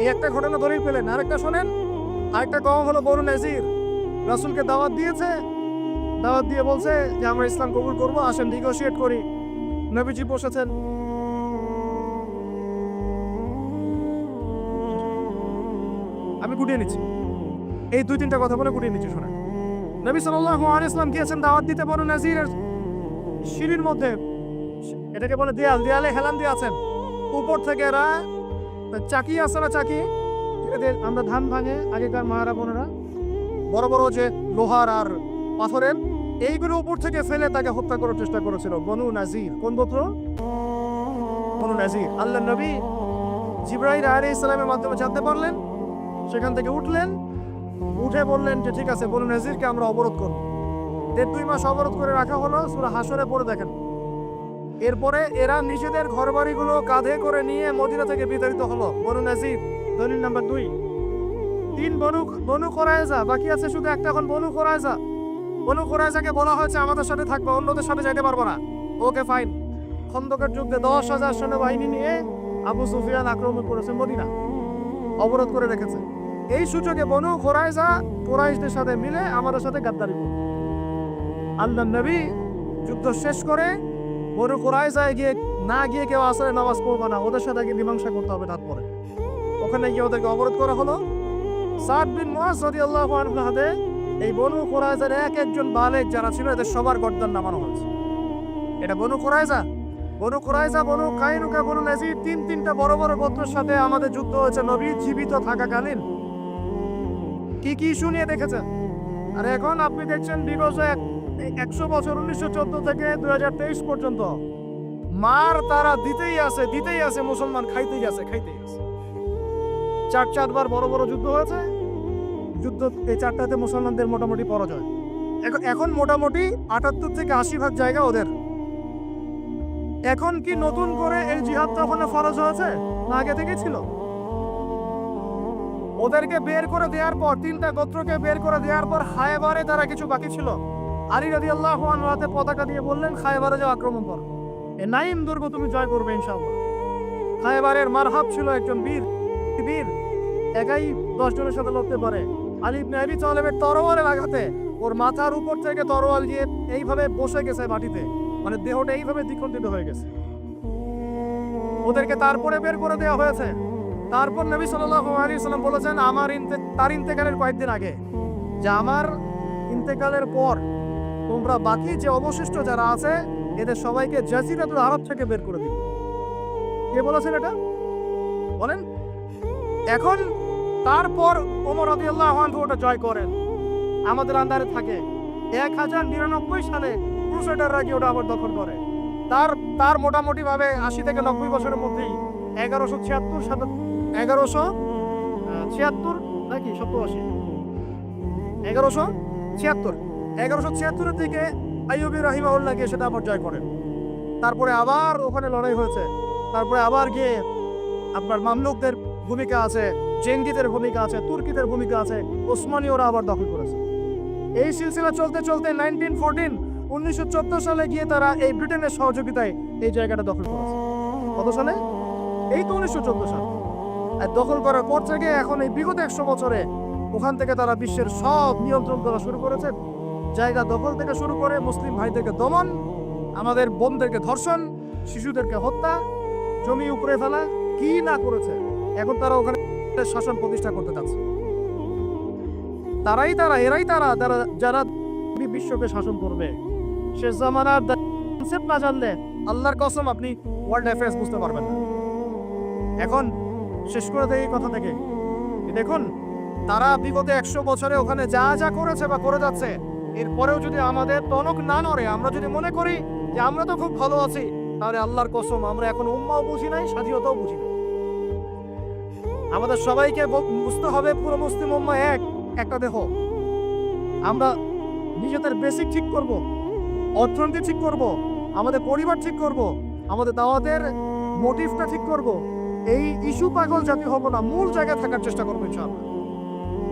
এই একটা ঘটনা দলিল পেলেন। আরেকটা শোনেন, আরেকটা কওম হলো বনু নাজির। রাসূলকে দাওয়াত দিয়েছে, দাওয়াত দিয়ে বলছে যে আমরা ইসলাম কবুল করবো, আসেন নেগোশিয়েট করি। নবীজি বসেছেন, আমি গুটিয়ে নিচ্ছি, এই 2-3টা কথা বলে গুটিয়ে নিচ্ছি, শোনেন। নবী সাল্লাল্লাহু আলাইহি ওয়াসাল্লাম গিয়েছেন দাওয়াত দিতে বনু নাজিরের সিঁড়ির মধ্যে, এটাকে বলে দেয়াল, দেয়ালে হেলান দিয়ে আছেন। উপর থেকে এরা চাকি আছে না, চাকি, আমরা ধান ভাঙে আগেকার মাহারা বোনেরা, বড় বড় যে লোহার আর পাথরের, এইগুলো উপর থেকে ফেলে তাকে হত্যা করার চেষ্টা করেছিল বনু নাজির। কোন গোত্র? বনু নাজির। আল্লাহ নবী জিবরাইল আলাইহিস সালামের মাধ্যমে জানতে পারলেন, সেখান থেকে উঠলেন, উঠে বললেন যে ঠিক আছে, বনু নাজিরকে আমরা অবরোধ করব। 1.5-2 মাস অবরোধ করে রাখা হলো। সূরা হাশরে পড়ে দেখেন। এরপরে এরা নিজেদের ঘরবাড়িগুলো কাঁধে করে নিয়ে মদিনা থেকে বিতাড়িত হলো। বনু নাজির দলিল নাম্বার 2। 3 বনু কুরাইজা, বাকি আছে শুধু একটা, এখন বনু কুরাইজা। বনু কুরাইজাকে বলা হয়েছে আমাদের সাথে থাকবে, অন্যদের সাথে যাইতে পারবো না। Okay fine. খন্দকের যুদ্ধে 10,000 সেনাবাহিনী নিয়ে আবু সুফিয়ান আক্রমণ করেছে মদিনা, অবরোধ করে রেখেছে। এই সুযোগে বনু কুরাইজা কুরাইশদের সাথে মিলে আমাদের সাথে গাদ্দারি করবে। আল্লাহ নবী যুদ্ধ শেষ করে বনু কুরাইজায় গিয়ে কেউ আসরে নামাজ পড়বে না, ওদের সাথে গিয়ে মীমাংসা করতে হবে। তারপরে ওখানে গিয়ে ওদেরকে অবরোধ করা হলো। সাদ বিন মুআজ রাদিয়াল্লাহু আনহু হাতে এই বনু কুরাইজার একজন বালেক যারা ছিল এদের সবার গর্দান নামানো হয়েছে। এটা বনু কুরাইজা, বনু কাইনুকা, বনু নাজির, তিনটা বড় বড় গোত্রের সাথে আমাদের যুদ্ধ হয়েছে নবী জীবিত থাকাকালীন। কি কি শুনিয়ে দেখেছেন। আর এখন আপনি দেখছেন বিগত 100 বছর, 1914 থেকে 2023 পর্যন্ত মার তারা দিতেই আছে, মুসলমান খাইতেই আছে। 4বার বড় বড় যুদ্ধ হয়েছে। যুদ্ধ এই 4টাতে মুসলমানদের মোটামুটি পরাজয়। এখন মোটামুটি 78 থেকে 80% জায়গা ওদের। এখন কি নতুন করে এই জিহাদটা ওখানে ফরজ হয়েছে না আগে থেকে ছিল? ওদেরকে বের করে দেওয়ার পর, 3টা গোত্রকে বের করে দেওয়ার পর খায়বারে তারা কিছু বাকি ছিল। আলী রাদিয়াল্লাহু আনহু হাতে পতাকা দিয়ে বললেন খায়বারে যাও, আক্রমণ কর, এ নাইম দুর্গ তুমি জয় করবে ইনশাআল্লাহ। খায়বারের মারহাব ছিল একজন বীর, একাই 10 জনের সাথে লড়তে পারে। আলী ইবনে আবি তালেবের তরোয়ারের আঘাতে ওর মাথার উপর থেকে তরোয়াল দিয়ে এইভাবে বসে গেছে মাটিতে, মানে দেহটা এইভাবে দ্বিখণ্ডিত হয়ে গেছে। ওদেরকে তারপরে বের করে দেওয়া হয়েছে। তারপর নবী সাল্লাল্লাহু আলাইহি সাল্লাম বলেছেন তার ইন্তেকালের কয়েকদিন আগে, যে আমার ইন্তেকালের পর তোমরা বাকি যে অবশিষ্ট যারা আছে এদের সবাইকে জাজিরাতুল আরব থেকে বের করে দিবে। কে বলেছেন এটা বলেন? এখন তারপর ওমর রাদিয়াল্লাহু আনহু ওটা জয় করেন, আমাদের আন্ডারে থাকে। 1099 সালে ক্রুসেডাররা গিয়ে ওটা আবার দখল করে। তার মোটামুটি ভাবে 80 থেকে 90 বছরের মধ্যেই 1176 নাকি 87, 1176 দিকে আইয়ুবী রাহিমাহুল্লাহ গিয়ে সেটা আবার জয় করেন। তারপরে আবার ওখানে লড়াই হয়েছে। তারপরে আবার গিয়ে আপনার মামলুকদের ভূমিকা আছে, জেঙ্গিদের ভূমিকা আছে, তুর্কিদের ভূমিকা আছে, ওসমানীয়রা আবার দখল করেছে। এই সিলসিলা চলতে 1914 সালে গিয়ে তারা এই ব্রিটেনের সহযোগিতায় এই জায়গাটা দখল করেছে। কত সালে? এই তো 1914 সালে। আর দখল করার পর থেকে এখন এই বিগত 100 বছরে ওখান থেকে তারা বিশ্বের সব নিয়ন্ত্রণ করা শুরু করেছে। জায়গা দখল থেকে শুরু করে মুসলিম ভাইদেরকে দমন, আমাদের বোনদেরকে ধর্ষণ, শিশুদেরকে হত্যা, জমি উপরে ফেলা, কি না করেছে। এখন তারা ওখানে শাসন প্রতিষ্ঠা করতে চাচ্ছে। এরাই তারা যারা বিশ্বকে শাসন করবে। শেষ জামানার কনসেপ্ট না জানলে আল্লাহর কসম আপনি ওয়ার্ল্ড অ্যাফেয়ার্স বুঝতে পারবেন না। এখন শেষ করে দেয় এই কথা থেকে, দেখুন তারা বিগত 100 বছরে ওখানে যা করেছে বা করে যাচ্ছে, এরপরেও যদি আমাদের টনক না নড়ে, আমরা যদি মনে করি যে আমরা তো খুব ভালো আছি, তাহলে আল্লাহর কসম আমরা এখন উম্মাও বুঝি নাই, স্বাধীনতাও বুঝি নাই। আমাদের সবাইকে বুঝতে হবে পুরো মুসলিম উম্মাহ একটা দেহ। আমরা নিজেদের বেসিক ঠিক করব, অর্থনীতি ঠিক করব, আমাদের পরিবার ঠিক করব, আমাদের দাওয়াতের মোটিভটা ঠিক করব। এই ইস্যু পাগল জাতি হব না, মূল জায়গায় থাকার চেষ্টা করবো ইনশাআল্লাহ।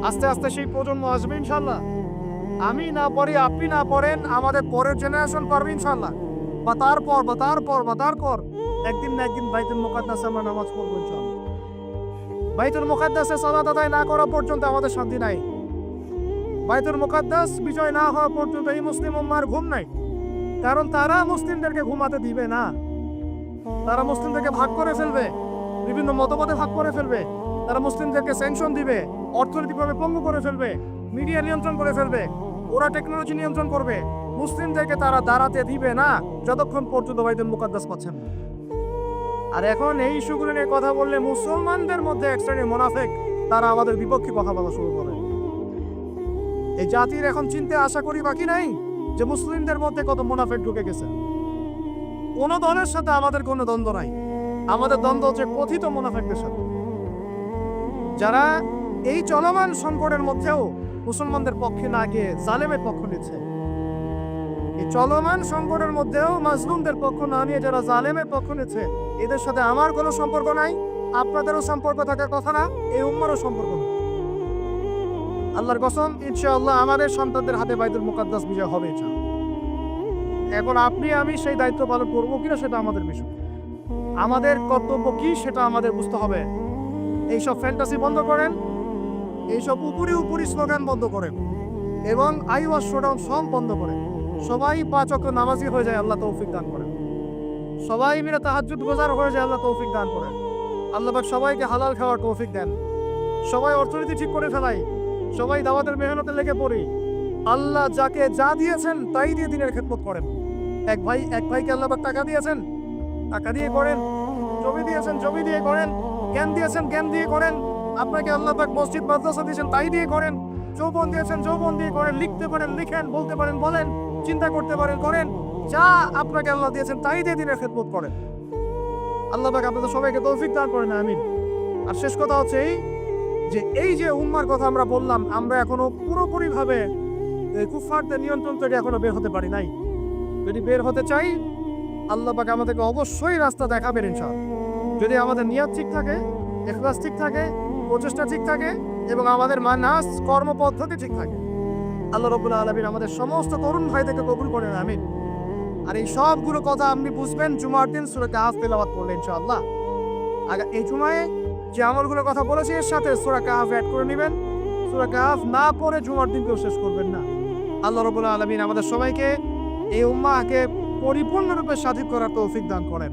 আস্তে আস্তে সেই প্রজন্ম আসবে ইনশাআল্লাহ। আমি না পড়ি, আপনি না পড়েন, আমাদের পরের জেনারেশন পারবে ইনশাআল্লাহ। বা তারপর একদিন না একদিন বাইতুল মুকাদ্দাসে আমরা নামাজ পড়বো ইনশাআল্লাহ। বাইতুল মুকাদ্দাসে সালাত আদায় না করা পর্যন্ত আমাদের শান্তি নাই। বাইতুল মুকাদ্দাস বিজয় না হওয়া পর্যন্ত এই মুসলিম উম্মাহর ঘুম নাই। কারণ তারা মুসলিমদেরকে ঘুমাতে দিবে না। তারা মুসলিমদেরকে ভাগ করে ফেলবে, বিভিন্ন মতবাদে ভাগ করে ফেলবে। তারা মুসলিমদেরকে স্যাংশন দিবে, অর্থনৈতিকভাবে পঙ্গু করে ফেলবে, মিডিয়া নিয়ন্ত্রণ করে ফেলবে, ওরা টেকনোলজি নিয়ন্ত্রণ করবে। মুসলিমদেরকে তারা দাঁড়াতে দিবে না যতক্ষণ পর্যন্ত বাইতুল মুকাদ্দাস পাচ্ছেন না। আর এখন এই ইস্যুগুলো নিয়ে কথা বললে মুসলমানদের মধ্যে এক শ্রেণীর মুনাফিক তারা আমাদের বিপক্ষে কথা বলা শুরু করে। এই জাতির এখন চিনতে আশা করি বাকি নাই যে মুসলিমদের মধ্যে কত মুনাফিক ঢুকে গেছে। কোনো দলের সাথে আমাদের কোনো দ্বন্দ্ব নাই, আমাদের দ্বন্দ্ব হচ্ছে কথিত মুনাফিকদের সাথে, যারা এই চলমান সংকটের মধ্যেও মুসলমানদের পক্ষে না গিয়ে জালেমের পক্ষ নিচ্ছে। এই চলমান সংকটের মধ্যেও মাজলুমদের পক্ষ না নিয়ে যারা জালেমের পক্ষ নিচ্ছে, এদের সাথে আমার কোনো সম্পর্ক নাই, আপনাদেরও সম্পর্ক থাকার কথা না, এই উম্মারও সম্পর্ক না। আল্লাহর কসম, ইনশাআল্লাহ আমাদের সন্তানদের হাতে বাইতুল মুকাদ্দাস বিজয় হবে ইনশাআল্লাহ। এখন আপনি আমি সেই দায়িত্ব পালন করবো কিনা সেটা আমাদের বিষয়, আমাদের কর্তব্য কি সেটা আমাদের বুঝতে হবে। এইসব ফ্যান্টাসি বন্ধ করেন, এইসব উপরি উপরি স্লোগান বন্ধ করেন, এবং আই ওয়াজ শোডাউন সব বন্ধ করেন। সবাই 5 ওয়াক্ত নামাজি হয়ে যায়, আল্লাহ তৌফিক দান করেন। সবাই মিলে তাহাজ্জুদ গোজার হয়ে যায়, আল্লাহ তৌফিক দান করেন। আল্লাহ পাক সবাইকে হালাল খাওয়ার তৌফিক দেন। সবাই অর্থনীতি ঠিক করে ফেলাই, সবাই দাওয়াতের মেহনতে লেগে পড়ি। আল্লাহ যাকে যা দিয়েছেন তাই দিয়ে দিনের খেদমত করেন। এক ভাইকে আল্লাহ পাক টাকা দিয়েছেন, টাকা দিয়ে করেন। জমি দিয়েছেন, জমি দিয়ে করেন। জ্ঞান দিয়েছেন, জ্ঞান দিয়ে করেন। আপনাকে আল্লাহ পাক মসজিদ মাদ্রাসা দিয়েছেন, তাই দিয়ে করেন। যৌবন দিয়েছেন, যৌবন দিয়ে করেন। লিখতে পারেন লিখেন, বলতে পারেন বলেন, চিন্তা করতে পারেন করেন। যা আপনাকে আল্লাহ দিয়েছেন তাই দিয়ে দিনের খেদমত করেন। আল্লাহ পাক আপনাদের সবাইকে তৌফিক দান করেন, আমিন। আর শেষ কথা হচ্ছে এই যে উম্মার কথা আমরা বললাম, আমরা এখনো পুরোপুরিভাবে কুফফারদের নিয়ন্ত্রণ থেকে এখনো বের হতে পারি নাই। যদি বের হতে চাই, আল্লাহ পাক আমাদেরকে অবশ্যই রাস্তা দেখাবেন ইনশাআল্লাহ। যদি আমাদের নিয়ত ঠিক থাকে, ইখলাস ঠিক থাকে, প্রচেষ্টা ঠিক থাকে, এবং আমাদের মানাস কর্মপদ্ধতি ঠিক থাকে, আল্লাহ রাব্বুল আলামিন আমাদের সমস্ত তরুণ ভাইদেরকে কবুল করেন, আমিন। আর এই সবগুলো কথা আপনি বুঝবেন জুমার দিন সূরা কাহফ তেলাওয়াত করলে ইনশাআল্লাহ। এই জুমায় যে আমলগুলোর কথা বলেছি এর সাথে সূরা কাহফ অ্যাড করে নেবেন। সূরা কাহফ না পড়ে জুমার দিনকেও শেষ করবেন না। আল্লাহ রাব্বুল আলামিন আমাদের সবাইকে এই উম্মাহকে পরিপূর্ণরূপে সাথী করার তৌফিক দান করেন।